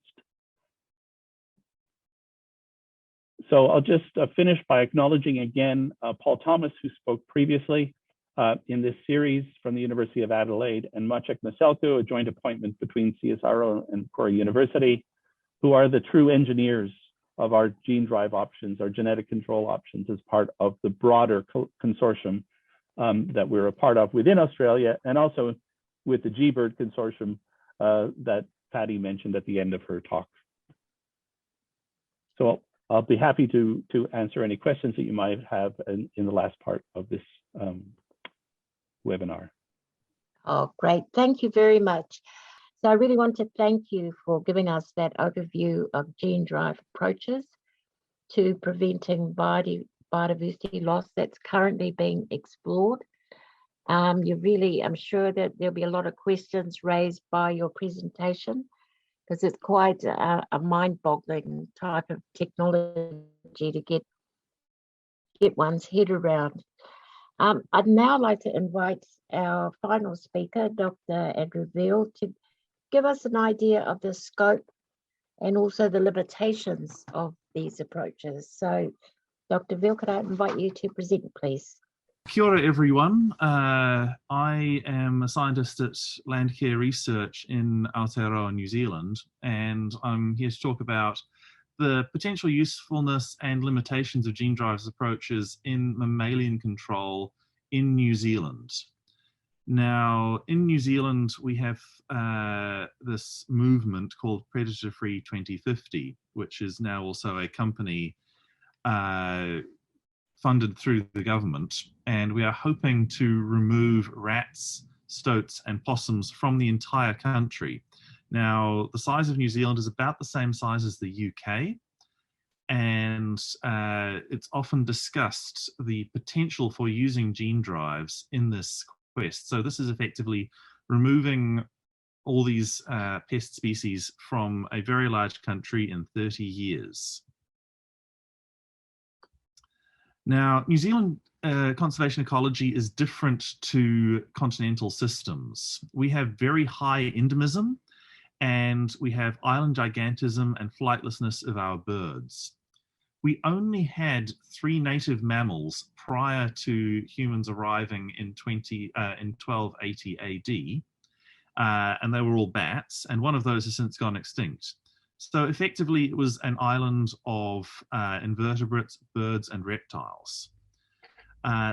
So I'll just finish by acknowledging again Paul Thomas, who spoke previously in this series from the University of Adelaide, and Maciek Maselko, a joint appointment between CSIRO and Korea University, who are the true engineers of our gene drive options, our genetic control options, as part of the broader consortium that we're a part of within Australia, and also with the G-BIRD consortium that Patty mentioned at the end of her talk. So I'll be happy to answer any questions that you might have in the last part of this webinar. Oh, great. Thank you very much. So I really want to thank you for giving us that overview of gene drive approaches to preventing biodiversity loss that's currently being explored. I'm sure that there'll be a lot of questions raised by your presentation, because it's quite a mind-boggling type of technology to get one's head around. I'd now like to invite our final speaker, Dr. Andrew Veal, to give us an idea of the scope and also the limitations of these approaches. So, Dr. Veal, could I invite you to present, please? Kia ora, everyone. I am a scientist at Landcare Research in Aotearoa, New Zealand, and I'm here to talk about the potential usefulness and limitations of gene drives approaches in mammalian control in New Zealand. Now, in New Zealand, we have this movement called Predator Free 2050, which is now also a company funded through the government, and we are hoping to remove rats, stoats, and possums from the entire country. Now, the size of New Zealand is about the same size as the UK, and it's often discussed the potential for using gene drives in this quest. So this is effectively removing all these pest species from a very large country in 30 years. Now, New Zealand conservation ecology is different to continental systems. We have very high endemism, and we have island gigantism and flightlessness of our birds. We only had 3 native mammals prior to humans arriving in 1280 AD, and they were all bats, and one of those has since gone extinct. So effectively, it was an island of invertebrates, birds, and reptiles.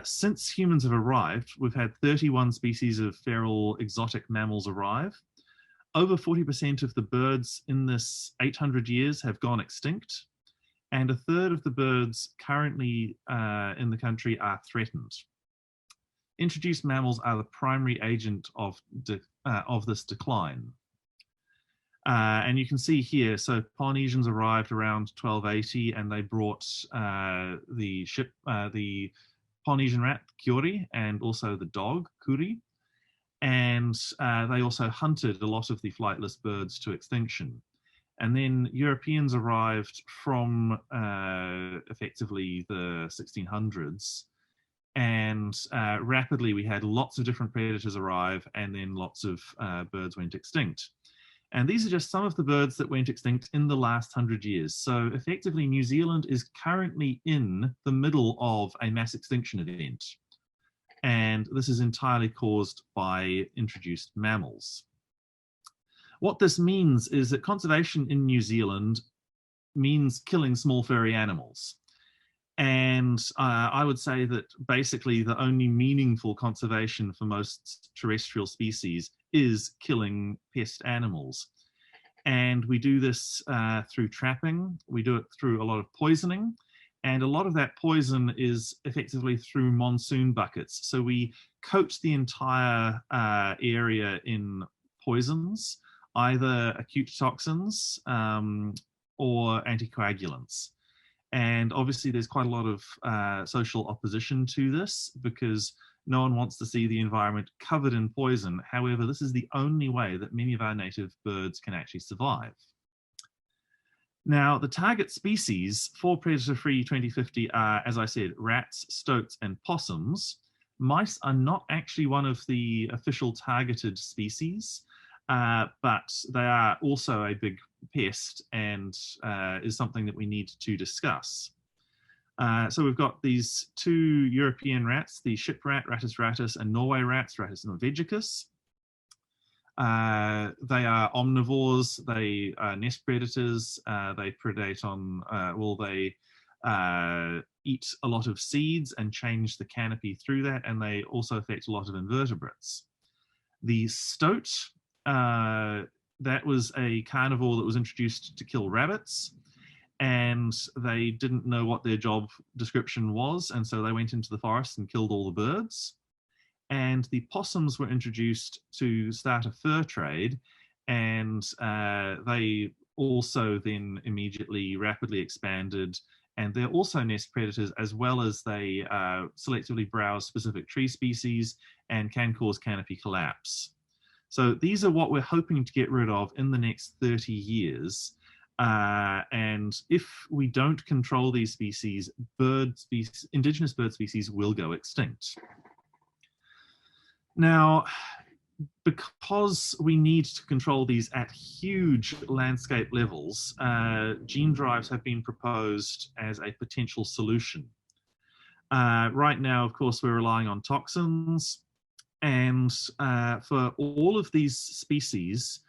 Since humans have arrived, we've had 31 species of feral exotic mammals arrive. Over 40% of the birds in this 800 years have gone extinct, and a third of the birds currently in the country are threatened. Introduced mammals are the primary agent of this decline. And you can see here, so Polynesians arrived around 1280, and they brought the Polynesian rat, Kiori, and also the dog, Kuri. And they also hunted a lot of the flightless birds to extinction. And then Europeans arrived from effectively the 1600s. And rapidly we had lots of different predators arrive, and then lots of birds went extinct. And these are just some of the birds that went extinct in the last 100 years. So effectively, New Zealand is currently in the middle of a mass extinction event. And this is entirely caused by introduced mammals. What this means is that conservation in New Zealand means killing small furry animals. And I would say that basically the only meaningful conservation for most terrestrial species is killing pest animals. And we do this through trapping. We do it through a lot of poisoning. And a lot of that poison is effectively through monsoon buckets. So we coat the entire area in poisons, either acute toxins or anticoagulants. And obviously there's quite a lot of social opposition to this because no one wants to see the environment covered in poison. However, this is the only way that many of our native birds can actually survive. Now, the target species for Predator-Free 2050 are, as I said, rats, stoats, and possums. Mice are not actually one of the official targeted species, but they are also a big pest and is something that we need to discuss. So we've got these two European rats, the ship rat, Rattus rattus, and Norway rats, Rattus norvegicus. They are omnivores, they are nest predators, they predate on, they eat a lot of seeds and change the canopy through that, and they also affect a lot of invertebrates. The stoat, that was a carnivore that was introduced to kill rabbits, and they didn't know what their job description was, and so they went into the forest and killed all the birds. And the possums were introduced to start a fur trade, and they also then immediately rapidly expanded, and they're also nest predators, as well as they selectively browse specific tree species and can cause canopy collapse. So these are what we're hoping to get rid of in the next 30 years. And if we don't control these species, indigenous bird species will go extinct. Now, because we need to control these at huge landscape levels, gene drives have been proposed as a potential solution. Right now, of course, we're relying on toxins. And for all of these species,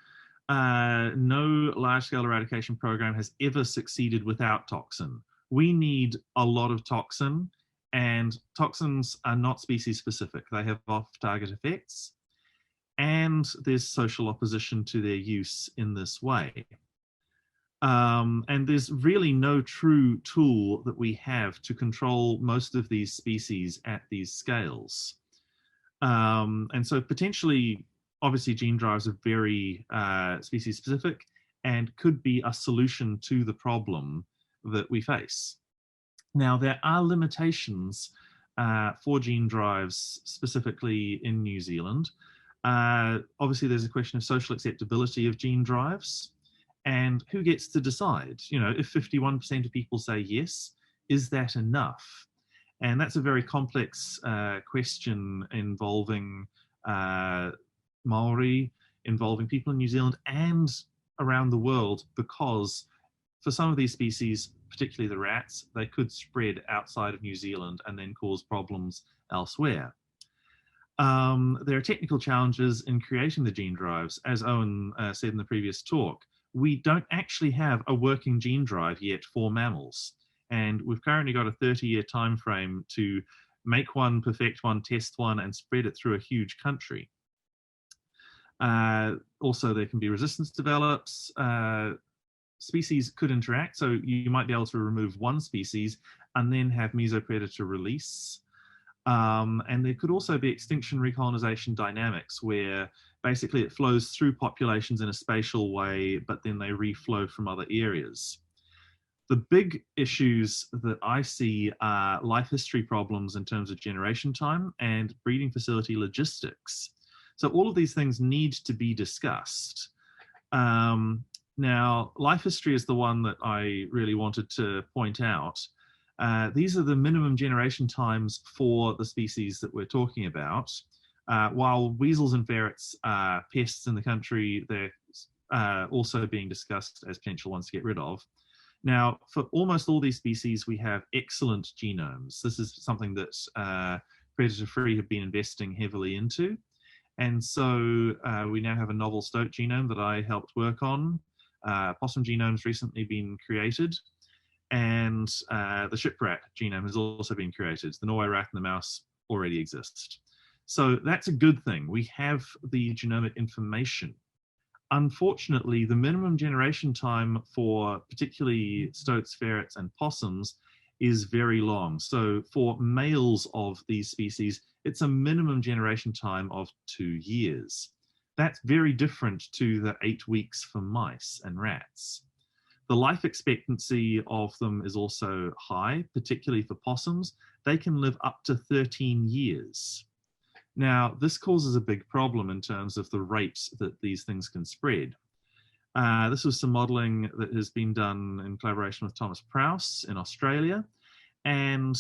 no large-scale eradication program has ever succeeded without toxin. We need a lot of toxin, and toxins are not species-specific. They have off-target effects, and there's social opposition to their use in this way. And there's really no true tool that we have to control most of these species at these scales. And so potentially, obviously, gene drives are very species specific and could be a solution to the problem that we face. Now, there are limitations for gene drives specifically in New Zealand. Obviously, there's a question of social acceptability of gene drives and who gets to decide. You know, if 51% of people say yes, is that enough? And that's a very complex question involving Maori, involving people in New Zealand and around the world, because for some of these species, particularly the rats, they could spread outside of New Zealand and then cause problems elsewhere. There are technical challenges in creating the gene drives. As Owen said in the previous talk, we don't actually have a working gene drive yet for mammals. And we've currently got a 30-year time frame to make one, perfect one, test one, and spread it through a huge country. Also, there can be resistance develops. Species could interact, so you might be able to remove one species and then have mesopredator release. And there could also be extinction recolonization dynamics, where basically it flows through populations in a spatial way, but then they reflow from other areas. The big issues that I see are life history problems in terms of generation time and breeding facility logistics. So all of these things need to be discussed. Now, life history is the one that I really wanted to point out. These are the minimum generation times for the species that we're talking about. While weasels and ferrets are pests in the country, they're also being discussed as potential ones to get rid of. Now, for almost all these species, we have excellent genomes. This is something that Predator-Free have been investing heavily into. And so we now have a novel stoat genome that I helped work on. Possum genome's recently been created. And the shiprat genome has also been created. The Norway rat and the mouse already exist. So that's a good thing. We have the genomic information. Unfortunately, the minimum generation time for particularly stoats, ferrets, and possums is very long. So for males of these species, it's a minimum generation time of 2 years. That's very different to the 8 weeks for mice and rats. The life expectancy of them is also high, particularly for possums. They can live up to 13 years. Now, this causes a big problem in terms of the rate that these things can spread. This was some modeling that has been done in collaboration with Thomas Prouse in Australia. And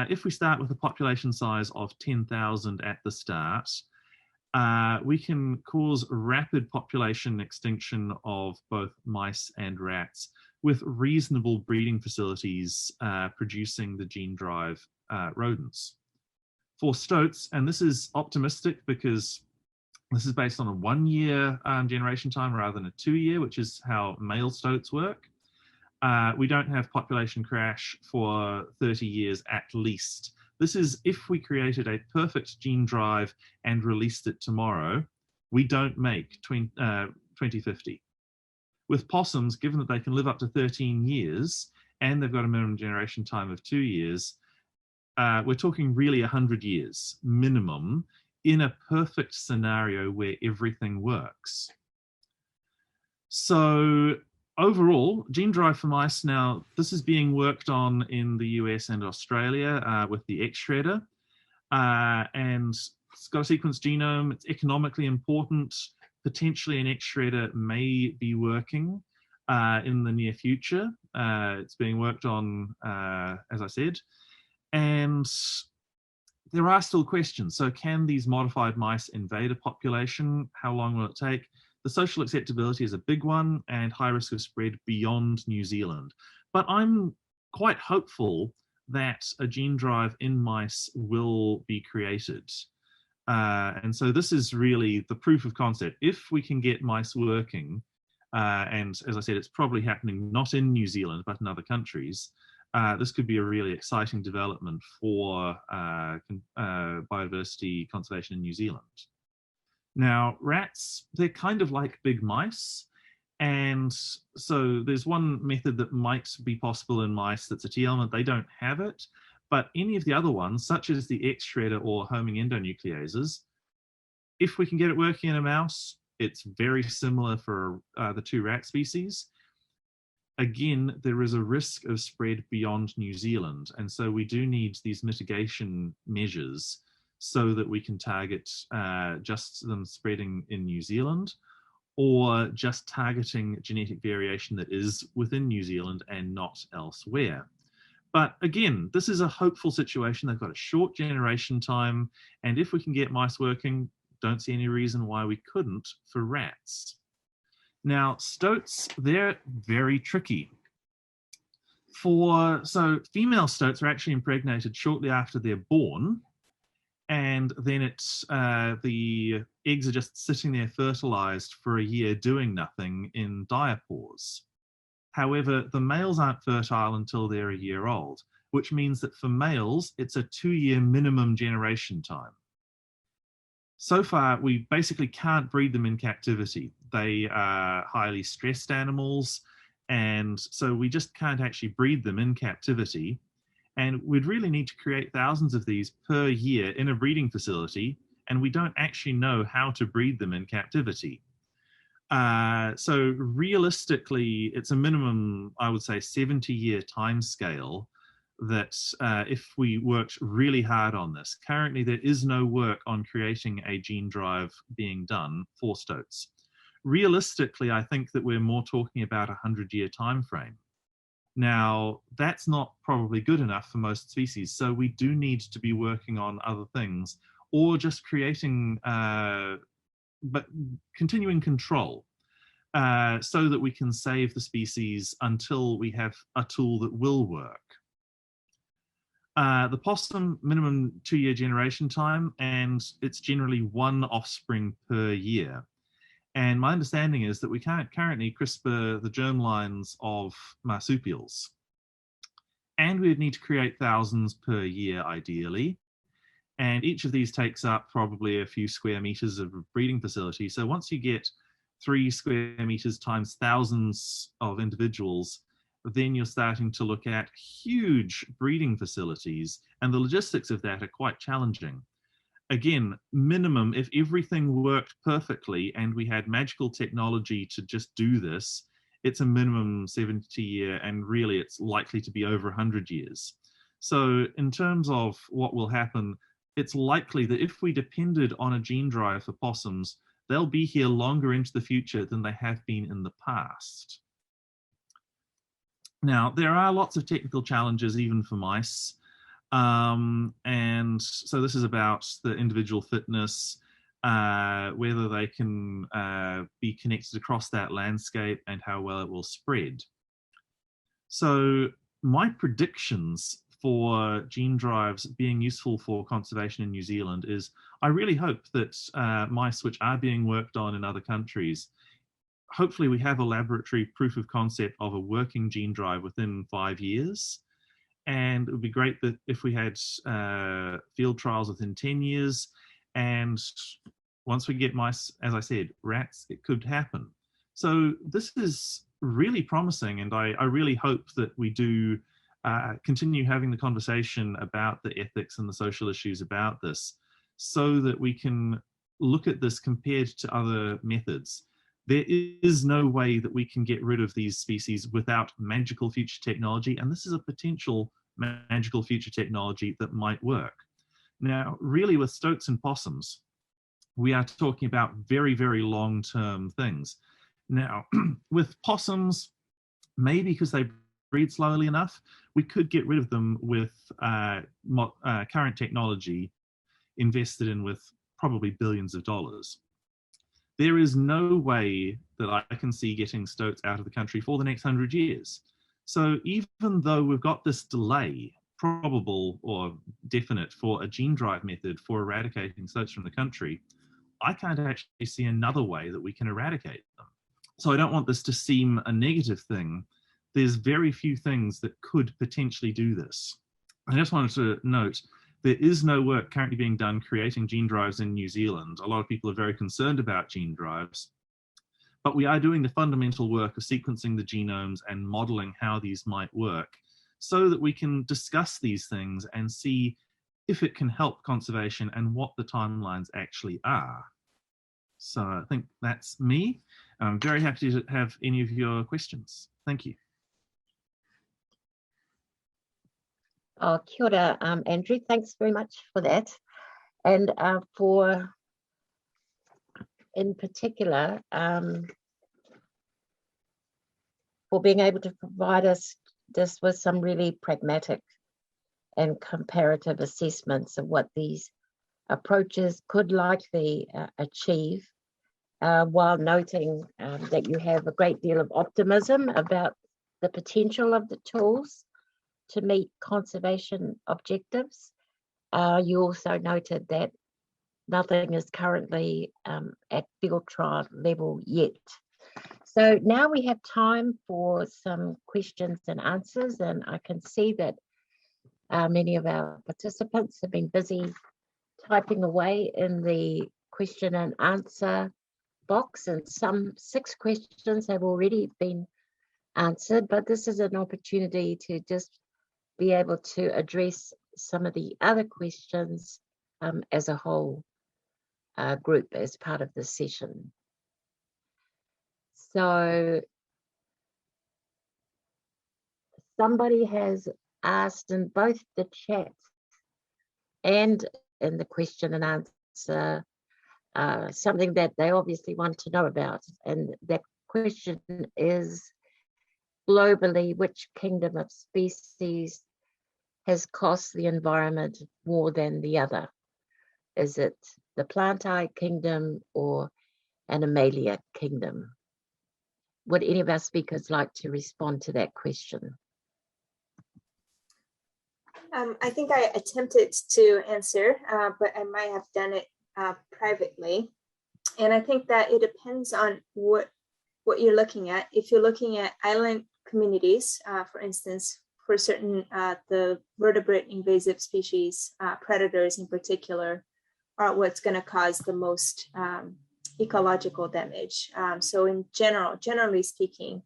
if we start with a population size of 10,000 at the start, we can cause rapid population extinction of both mice and rats with reasonable breeding facilities producing the gene drive rodents. For stoats, and this is optimistic because this is based on a 1 year generation time rather than a 2 year, which is how male stoats work. We don't have population crash for 30 years at least. This is if we created a perfect gene drive and released it tomorrow, we don't make 2050. With possums, given that they can live up to 13 years and they've got a minimum generation time of 2 years, we're talking really 100 years minimum in a perfect scenario where everything works. So overall, gene drive for mice now, this is being worked on in the US and Australia with the X-shredder. And it's got a sequenced genome. It's economically important. Potentially an X-shredder may be working in the near future. It's being worked on, as I said. And there are still questions. So can these modified mice invade a population? How long will it take? The social acceptability is a big one and high risk of spread beyond New Zealand. But I'm quite hopeful that a gene drive in mice will be created. And so this is really the proof of concept. If we can get mice working, and as I said, it's probably happening not in New Zealand, but in other countries, this could be a really exciting development for biodiversity conservation in New Zealand. Now, rats, they're kind of like big mice. And so there's one method that might be possible in mice that's a T element. They don't have it. But any of the other ones, such as the X-shredder or homing endonucleases, if we can get it working in a mouse, it's very similar for the 2 rat species. Again, there is a risk of spread beyond New Zealand. And so we do need these mitigation measures so that we can target just them spreading in New Zealand, or just targeting genetic variation that is within New Zealand and not elsewhere. But again, this is a hopeful situation. They've got a short generation time. And if we can get mice working, don't see any reason why we couldn't for rats. Now, stoats, they're very tricky. So female stoats are actually impregnated shortly after they're born. And then the eggs are just sitting there fertilized for a year doing nothing in diapause. However, the males aren't fertile until they're a year old, which means that for males, it's a 2-year minimum generation time. So far, we basically can't breed them in captivity. They are highly stressed animals, and so we just can't actually breed them in captivity. And we'd really need to create thousands of these per year in a breeding facility, and we don't actually know how to breed them in captivity. So realistically, it's a minimum, I would say, 70-year timescale that if we worked really hard on this. Currently, there is no work on creating a gene drive being done for stoats. Realistically, I think that we're more talking about a 100-year time frame. Now, that's not probably good enough for most species, so we do need to be working on other things, or just creating, but continuing control, so that we can save the species until we have a tool that will work. The possum, minimum 2-year generation time, and it's generally 1 offspring per year. And my understanding is that we can't currently CRISPR the germlines of marsupials. and we would need to create thousands per year, ideally. And each of these takes up probably a few square meters of a breeding facility. So once you get 3 square meters times thousands of individuals, then you're starting to look at huge breeding facilities, and the logistics of that are quite challenging. Again, minimum, if everything worked perfectly and we had magical technology to just do this, it's a minimum 70-year, and really it's likely to be over 100 years. So in terms of what will happen, it's likely that if we depended on a gene drive for possums, they'll be here longer into the future than they have been in the past. Now, there are lots of technical challenges even for mice. And so this is about the individual fitness, whether they can be connected across that landscape, and how well it will spread. So my predictions for gene drives being useful for conservation in New Zealand is, I really hope that mice which are being worked on in other countries, hopefully we have a laboratory proof of concept of a working gene drive within 5 years. And it would be great that if we had field trials within 10 years. And once we get mice, as I said, rats, it could happen. So this is really promising. And I really hope that we do continue having the conversation about the ethics and the social issues about this, so that we can look at this compared to other methods. There is no way that we can get rid of these species without magical future technology, and this is a potential magical future technology that might work. Now, really with stoats and possums, we are talking about very, very long-term things. Now, with possums, maybe because they breed slowly enough, we could get rid of them with current technology invested in with probably billions of dollars. There is no way that I can see getting stoats out of the country for the next 100 years. So even though we've got this delay, probable or definite, for a gene drive method for eradicating stoats from the country, I can't actually see another way that we can eradicate them. So I don't want this to seem a negative thing. There's very few things that could potentially do this. I just wanted to note, there is no work currently being done creating gene drives in New Zealand. A lot of people are very concerned about gene drives, but we are doing the fundamental work of sequencing the genomes and modeling how these might work, so that we can discuss these things and see if it can help conservation and what the timelines actually are. So I think that's me. I'm very happy to have any of your questions. Thank you. Oh, kia ora, Andrew. Thanks very much for that. And in particular, for being able to provide us just with some really pragmatic and comparative assessments of what these approaches could likely achieve, while noting that you have a great deal of optimism about the potential of the tools to meet conservation objectives. You also noted that nothing is currently at field trial level yet. So now we have time for some questions and answers, and I can see that many of our participants have been busy typing away in the question and answer box, and some 6 questions have already been answered, but this is an opportunity to just be able to address some of the other questions as a whole group as part of the session. So somebody has asked in both the chat and in the question and answer something that they obviously want to know about, and that question is, globally, which kingdom of species has cost the environment more than the other? Is it the Plantae kingdom or Animalia kingdom? Would any of our speakers like to respond to that question? I think I attempted to answer, but I might have done it privately. And I think that it depends on what you're looking at. If you're looking at island communities, for instance, for certain, the vertebrate invasive species, predators in particular, are what's going to cause the most ecological damage. So in generally speaking,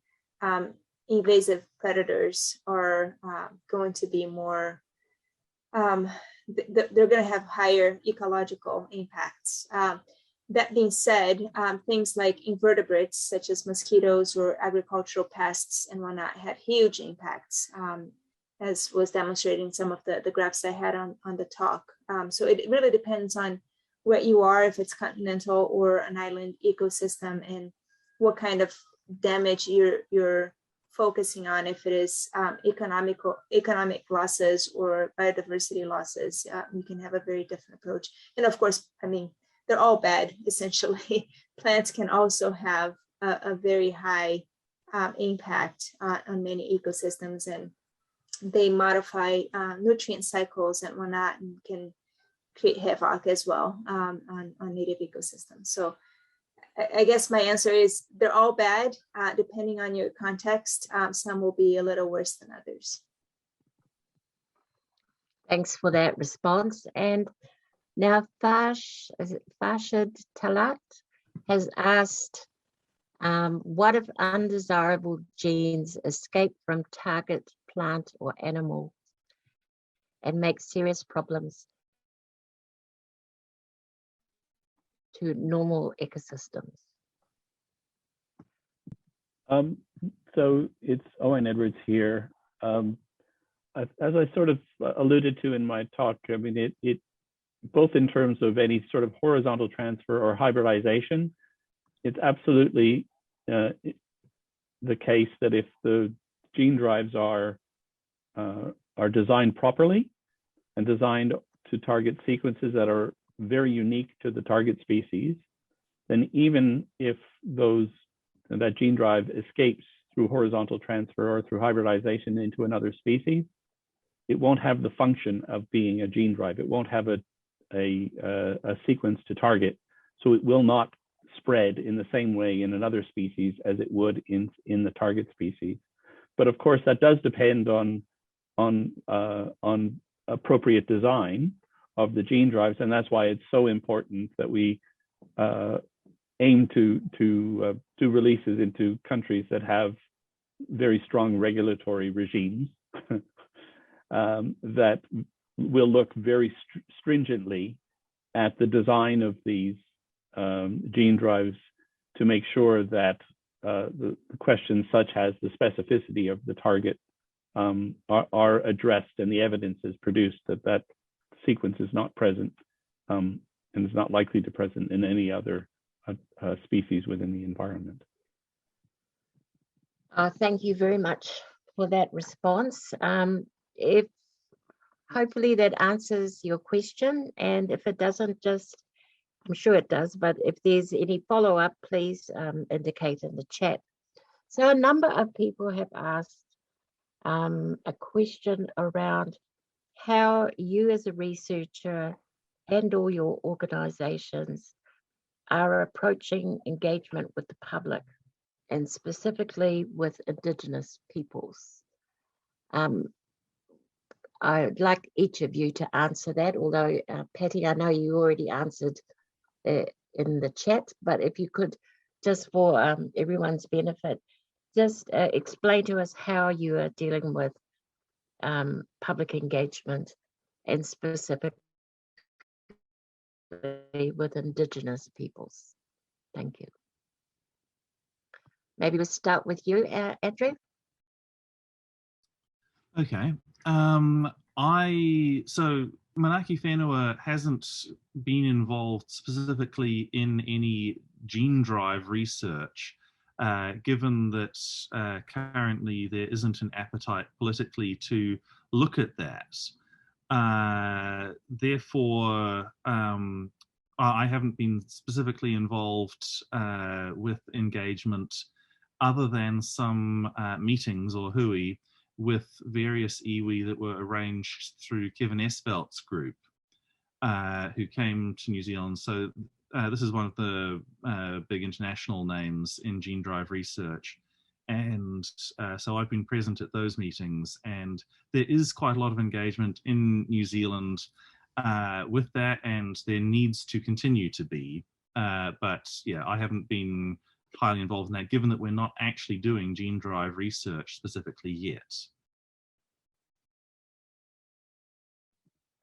invasive predators are going to be more, they're going to have higher ecological impacts. That being said, things like invertebrates, such as mosquitoes or agricultural pests and whatnot, have huge impacts, as was demonstrated in some of the graphs I had on the talk. So it really depends on where you are, if it's continental or an island ecosystem, and what kind of damage you're focusing on. If it is economic losses or biodiversity losses, you can have a very different approach. And of course, I mean, they're all bad, essentially. Plants can also have a very high impact on many ecosystems, and they modify nutrient cycles and whatnot, and can create havoc as well on native ecosystems. So I guess my answer is they're all bad, depending on your context. Some will be a little worse than others. Thanks for that response. And now Farshid Talat has asked, what if undesirable genes escape from target plant or animal and make serious problems to normal ecosystems? So it's Owen Edwards here. As I sort of alluded to in my talk, I mean, it both in terms of any sort of horizontal transfer or hybridization, it's absolutely the case that if the gene drives are designed properly and designed to target sequences that are very unique to the target species, then even if that gene drive escapes through horizontal transfer or through hybridization into another species, it won't have the function of being a gene drive. It won't have a sequence to target, so it will not spread in the same way in another species as it would in the target species. But of course, that does depend on appropriate design of the gene drives, and that's why it's so important that we aim to do releases into countries that have very strong regulatory regimes that will look very stringently at the design of these gene drives to make sure that the questions such as the specificity of the target are addressed, and the evidence is produced that sequence is not present and is not likely to present in any other species within the environment. Thank you very much for that response. If hopefully that answers your question, and if it doesn't, I'm sure it does, but if there's any follow-up, please indicate in the chat. So a number of people have asked a question around how you as a researcher and all your organizations are approaching engagement with the public, and specifically with Indigenous peoples. I'd like each of you to answer that, although Patty, I know you already answered in the chat, but if you could, just for everyone's benefit, just explain to us how you are dealing with public engagement, and specifically with Indigenous peoples. Thank you. Maybe we'll start with you, Andrew. Okay. So Manaki Whenua hasn't been involved specifically in any gene drive research, given that currently there isn't an appetite politically to look at that. Therefore, I haven't been specifically involved with engagement other than some meetings or hui with various iwi that were arranged through Kevin Esvelt's group, who came to New Zealand. So this is one of the big international names in gene drive research. And so I've been present at those meetings, and there is quite a lot of engagement in New Zealand with that, and there needs to continue to be. But yeah, I haven't been highly involved in that, given that we're not actually doing gene drive research specifically yet.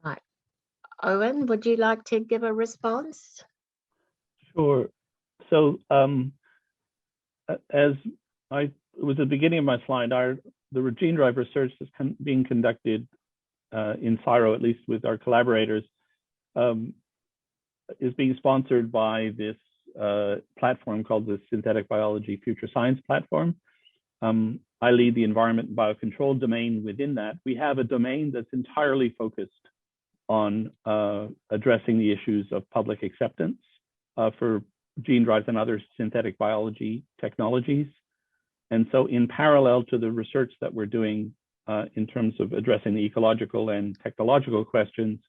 Right. Owen, would you like to give a response? Sure. So as it was at the beginning of my slide, the gene drive research is being conducted in CSIRO, at least with our collaborators, is being sponsored by this platform called the Synthetic Biology Future Science Platform. I lead the environment and biocontrol domain within that. We have a domain that's entirely focused on addressing the issues of public acceptance for gene drives and other synthetic biology technologies. And so in parallel to the research that we're doing in terms of addressing the ecological and technological questions,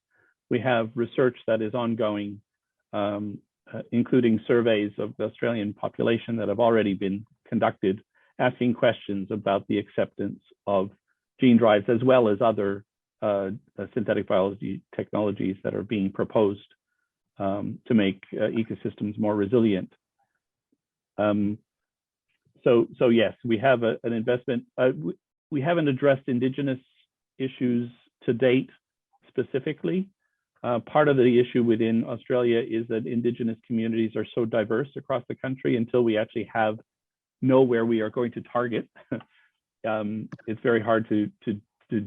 we have research that is ongoing, including surveys of the Australian population that have already been conducted, asking questions about the acceptance of gene drives as well as other synthetic biology technologies that are being proposed to make ecosystems more resilient. So yes, we have an investment. We haven't addressed Indigenous issues to date specifically. Part of the issue within Australia is that Indigenous communities are so diverse across the country. Until we actually know where we are going to target, it's very hard to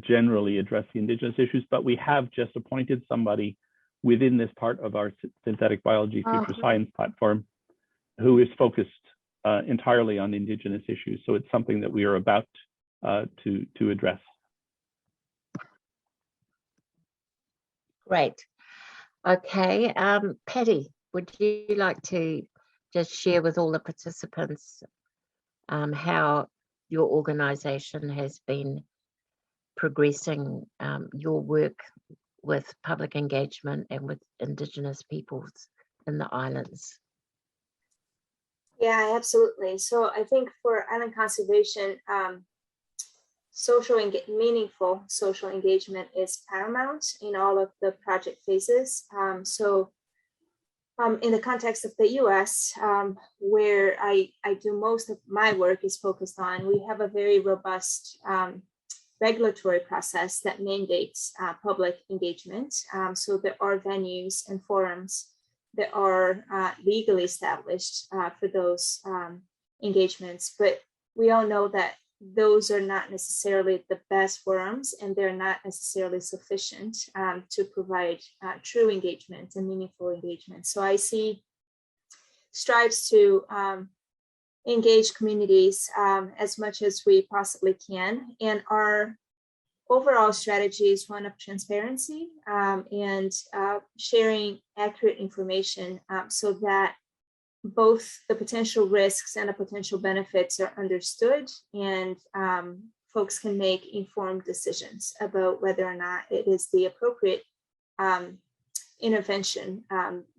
generally address the Indigenous issues. But we have just appointed somebody within this part of our Synthetic Biology Future Science platform who is focused entirely on Indigenous issues. So it's something that we are about to address. Great. Okay, Patty, would you like to just share with all the participants how your organisation has been progressing your work with public engagement and with Indigenous peoples in the islands? Yeah, absolutely. So I think for island conservation, meaningful social engagement is paramount in all of the project phases. In the context of the US, where I do most of my work is focused on, we have a very robust regulatory process that mandates public engagement. So there are venues and forums that are legally established for those engagements, but we all know that those are not necessarily the best forums, and they're not necessarily sufficient to provide true engagement and meaningful engagement. So I see strives to engage communities as much as we possibly can. And our overall strategy is one of transparency and sharing accurate information so that both the potential risks and the potential benefits are understood, and folks can make informed decisions about whether or not it is the appropriate intervention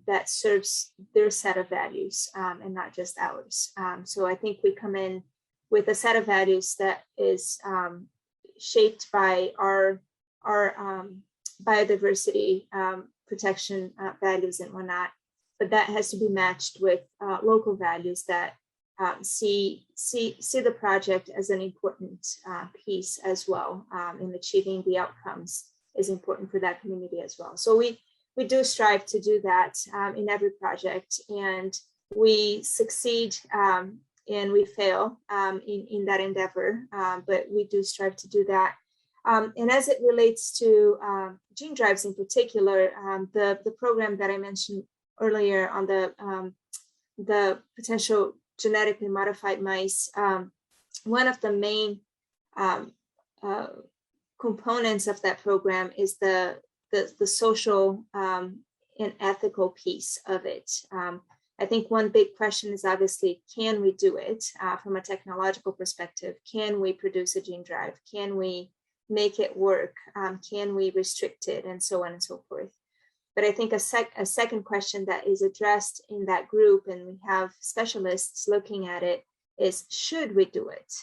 that serves their set of values and not just ours. So I think we come in with a set of values that is shaped by our biodiversity protection values and whatnot, but that has to be matched with local values that see the project as an important piece as well, in achieving the outcomes is important for that community as well. So we do strive to do that in every project, and we succeed and we fail in that endeavor, but we do strive to do that. And as it relates to gene drives in particular, the program that I mentioned earlier on the potential genetically modified mice, one of the main components of that program is the social and ethical piece of it. I think one big question is obviously, can we do it from a technological perspective? Can we produce a gene drive? Can we make it work? Can we restrict it? And so on and so forth. But I think a second question that is addressed in that group, and we have specialists looking at it, is, should we do it?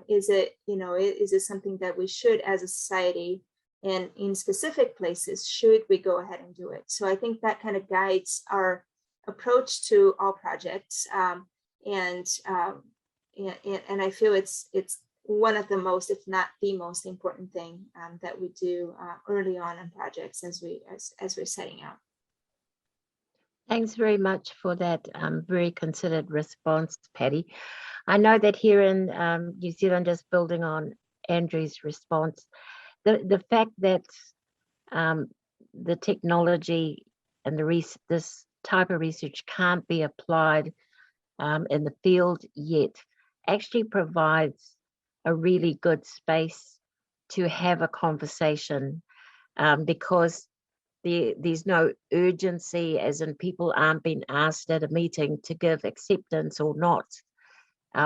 Is it, is it something that we should as a society, and in specific places, should we go ahead and do it? So I think that kind of guides our approach to all projects. And I feel it's one of the most, if not the most important thing that we do early on in projects as we're setting out. Thanks very much for that very considered response, Patty. I know that here in New Zealand, just building on Andrew's response, the fact that the technology and this type of research can't be applied in the field yet actually provides a really good space to have a conversation, because there's no urgency, as in people aren't being asked at a meeting to give acceptance or not,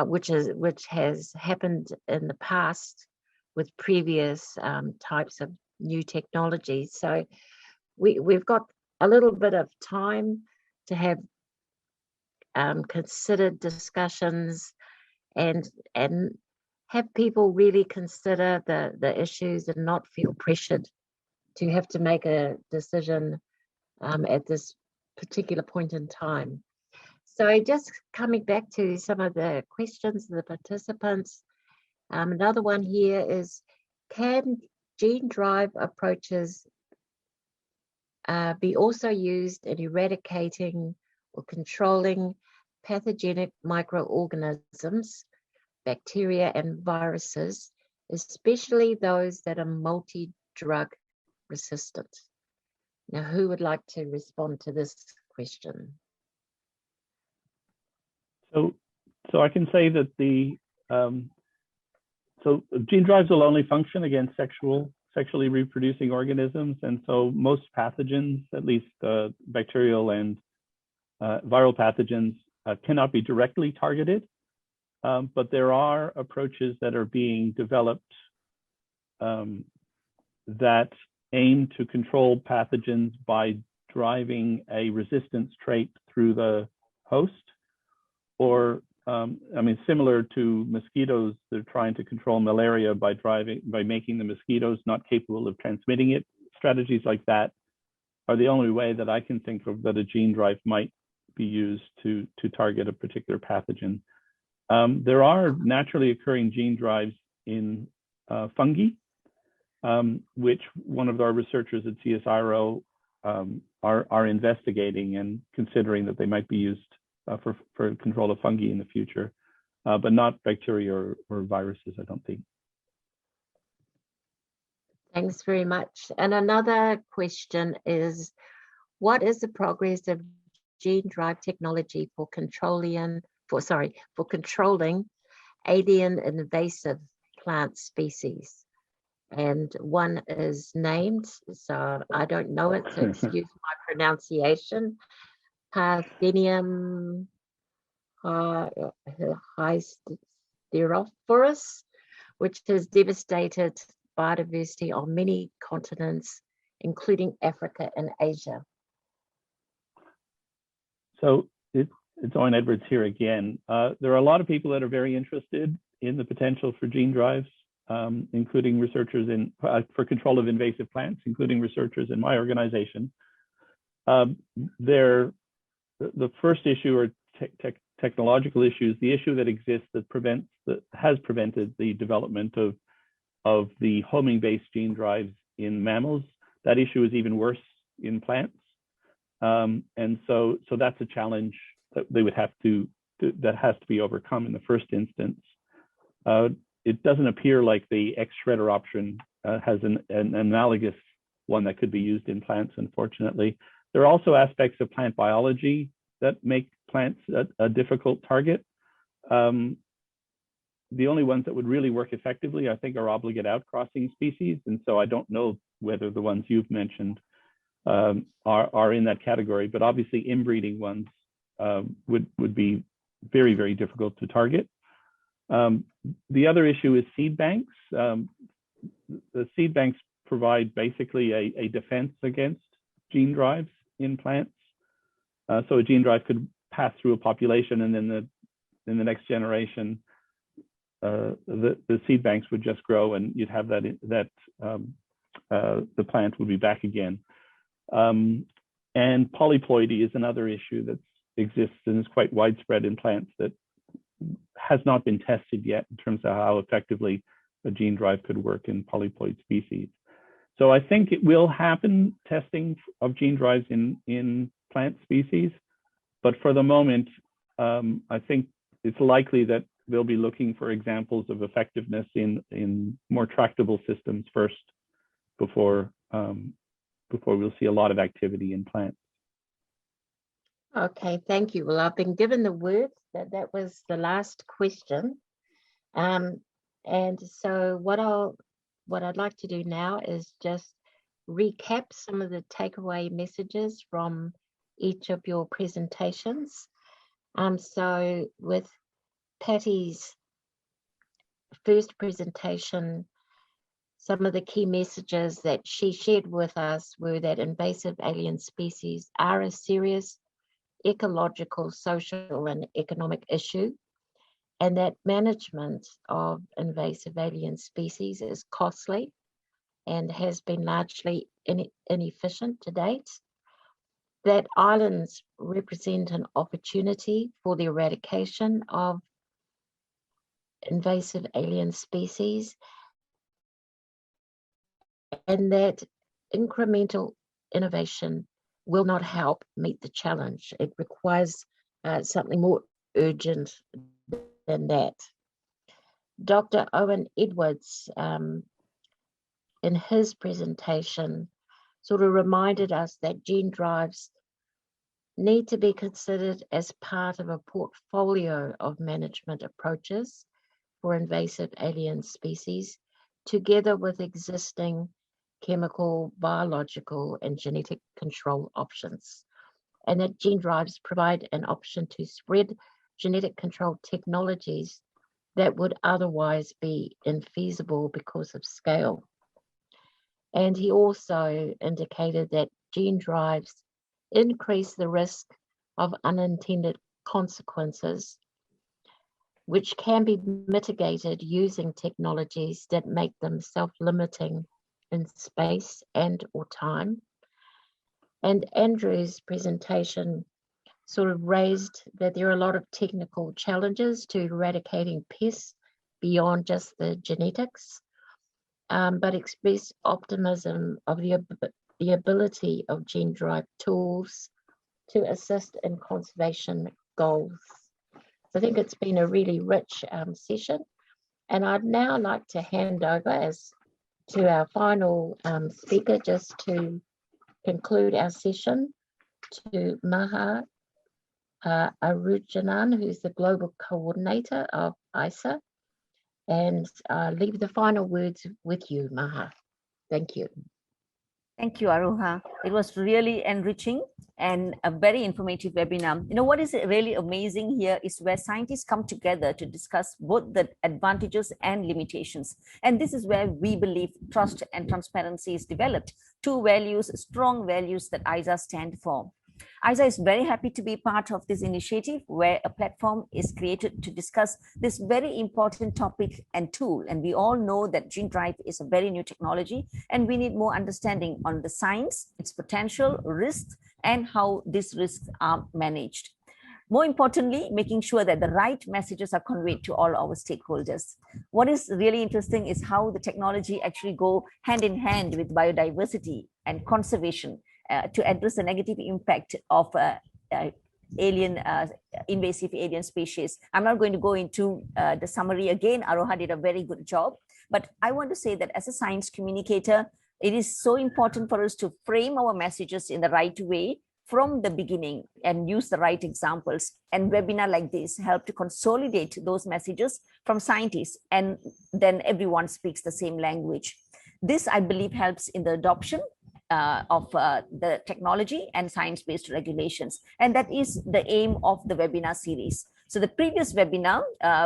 which has happened in the past with previous types of new technologies. So we've got a little bit of time to have considered discussions and have people really consider the issues and not feel pressured to have to make a decision at this particular point in time. So just coming back to some of the questions of the participants, another one here is, can gene drive approaches be also used in eradicating or controlling pathogenic microorganisms, bacteria and viruses, especially those that are multi-drug resistant? Now, who would like to respond to this question? So I can say that so gene drives will only function against sexually reproducing organisms, and so most pathogens, at least bacterial and viral pathogens, cannot be directly targeted. But there are approaches that are being developed that aim to control pathogens by driving a resistance trait through the host, or similar to mosquitoes, they're trying to control malaria by making the mosquitoes not capable of transmitting it. Strategies like that are the only way that I can think of that a gene drive might be used to target a particular pathogen. There are naturally occurring gene drives in fungi, which one of our researchers at CSIRO are investigating and considering that they might be used for control of fungi in the future, but not bacteria or viruses, I don't think. Thanks very much. And another question is, what is the progress of gene drive technology for controlling alien invasive plant species? And one is named, so I don't know it, so excuse my pronunciation, Parthenium hysterophorus, which has devastated biodiversity on many continents, including Africa and Asia. So it's Owen Edwards here again. There are a lot of people that are very interested in the potential for gene drives, including researchers for control of invasive plants, including researchers in my organization. The first issue or technological issues, the issue that exists that has prevented the development of the homing-based gene drives in mammals. That issue is even worse in plants, and so that's a challenge that they would have that has to be overcome in the first instance. It doesn't appear like the X-shredder option has an analogous one that could be used in plants, unfortunately. There are also aspects of plant biology that make plants a difficult target. The only ones that would really work effectively, I think, are obligate outcrossing species. And so I don't know whether the ones you've mentioned are in that category, but obviously inbreeding ones would be very, very difficult to target. The other issue is seed banks. The seed banks provide basically a defense against gene drives in plants. So a gene drive could pass through a population, and then in the next generation, the seed banks would just grow, and you'd have the plant would be back again. And polyploidy is another issue that exists and is quite widespread in plants that has not been tested yet in terms of how effectively a gene drive could work in polyploid species. So I think it will happen, testing of gene drives in plant species, but for the moment, I think it's likely that they'll be looking for examples of effectiveness in more tractable systems first, before we'll see a lot of activity in plants. Okay, thank you. Well, I've been given the word that was the last question. And so what I'd like to do now is just recap some of the takeaway messages from each of your presentations. So with Patty's first presentation, some of the key messages that she shared with us were that invasive alien species are a serious ecological, social, and economic issue, and that management of invasive alien species is costly and has been largely inefficient to date, that islands represent an opportunity for the eradication of invasive alien species, and that incremental innovation will not help meet the challenge. It requires something more urgent than that. Dr. Owen Edwards, in his presentation, sort of reminded us that gene drives need to be considered as part of a portfolio of management approaches for invasive alien species, together with existing chemical, biological, and genetic control options. And that gene drives provide an option to spread genetic control technologies that would otherwise be infeasible because of scale. And he also indicated that gene drives increase the risk of unintended consequences, which can be mitigated using technologies that make them self-limiting in space and or time. And Andrew's presentation sort of raised that there are a lot of technical challenges to eradicating pests beyond just the genetics, but expressed optimism of the ability of gene drive tools to assist in conservation goals. So I think it's been a really rich session, and I'd now like to hand over to our final speaker, just to conclude our session, to Maha Arujanan, who's the Global Coordinator of ISAAA, and leave the final words with you, Maha. Thank you. Thank you, Aruha. It was really enriching and a very informative webinar. You know, what is really amazing here is where scientists come together to discuss both the advantages and limitations. And this is where we believe trust and transparency is developed. Two values, strong values that ISAAA stand for. ISAAA is very happy to be part of this initiative where a platform is created to discuss this very important topic and tool. And we all know that gene drive is a very new technology, and we need more understanding on the science, its potential, risks, and how these risks are managed. More importantly, making sure that the right messages are conveyed to all our stakeholders. What is really interesting is how the technology actually go hand in hand with biodiversity and conservation to address the negative impact of invasive alien species. I'm not going to go into the summary again. Aroha did a very good job, but I want to say that as a science communicator, it is so important for us to frame our messages in the right way from the beginning and use the right examples. And webinar like this help to consolidate those messages from scientists, and then everyone speaks the same language. This, I believe, helps in the adoption of the technology and science-based regulations. And that is the aim of the webinar series. So the previous webinar,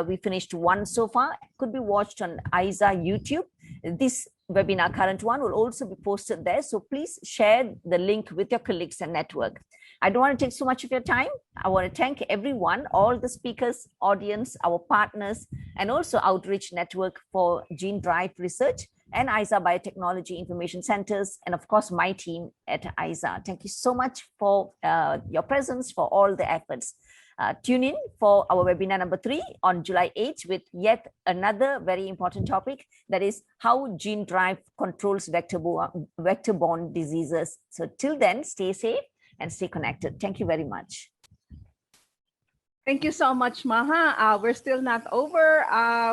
we finished one so far, could be watched on ISAAA YouTube. This webinar, current one, will also be posted there. So please share the link with your colleagues and network. I don't want to take so much of your time. I want to thank everyone, all the speakers, audience, our partners, and also Outreach Network for Gene Drive Research and ISAAA Biotechnology Information Centers, and of course, my team at ISAAA. Thank you so much for your presence, for all the efforts. Tune in for our webinar number 3 on July 8th with yet another very important topic, that is how gene drive controls vector-borne diseases. So till then, stay safe and stay connected. Thank you very much. Thank you so much, Maha. We're still not over.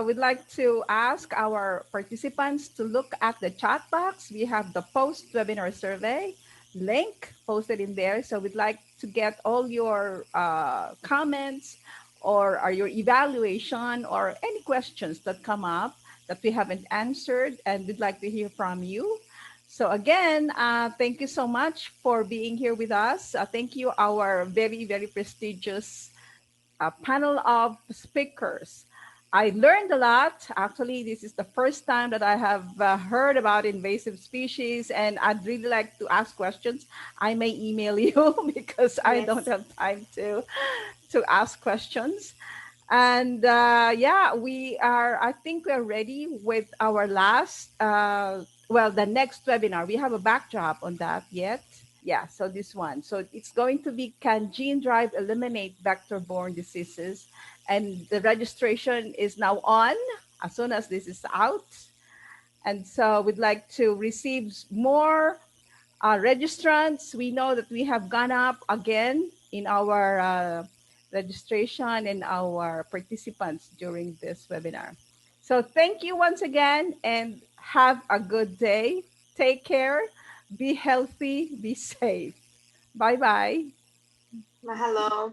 We'd like to ask our participants to look at the chat box. We have the post-webinar survey link posted in there. So we'd like to get all your comments or your evaluation or any questions that come up that we haven't answered, and we'd like to hear from you. So again, thank you so much for being here with us. Thank you, our very, very prestigious panel of speakers. I learned a lot. Actually, this is the first time that I have heard about invasive species, and I'd really like to ask questions. I may email you because I don't have time to ask questions. And yeah, I think we're ready with our last, the next webinar. We have a backdrop on that yet. Yeah, so this one. So it's going to be, can gene drive eliminate vector-borne diseases? And the registration is now on as soon as this is out. And so we'd like to receive more registrants. We know that we have gone up again in our registration and our participants during this webinar. So thank you once again and have a good day. Take care. Be healthy, be safe. Bye-bye. Mahalo.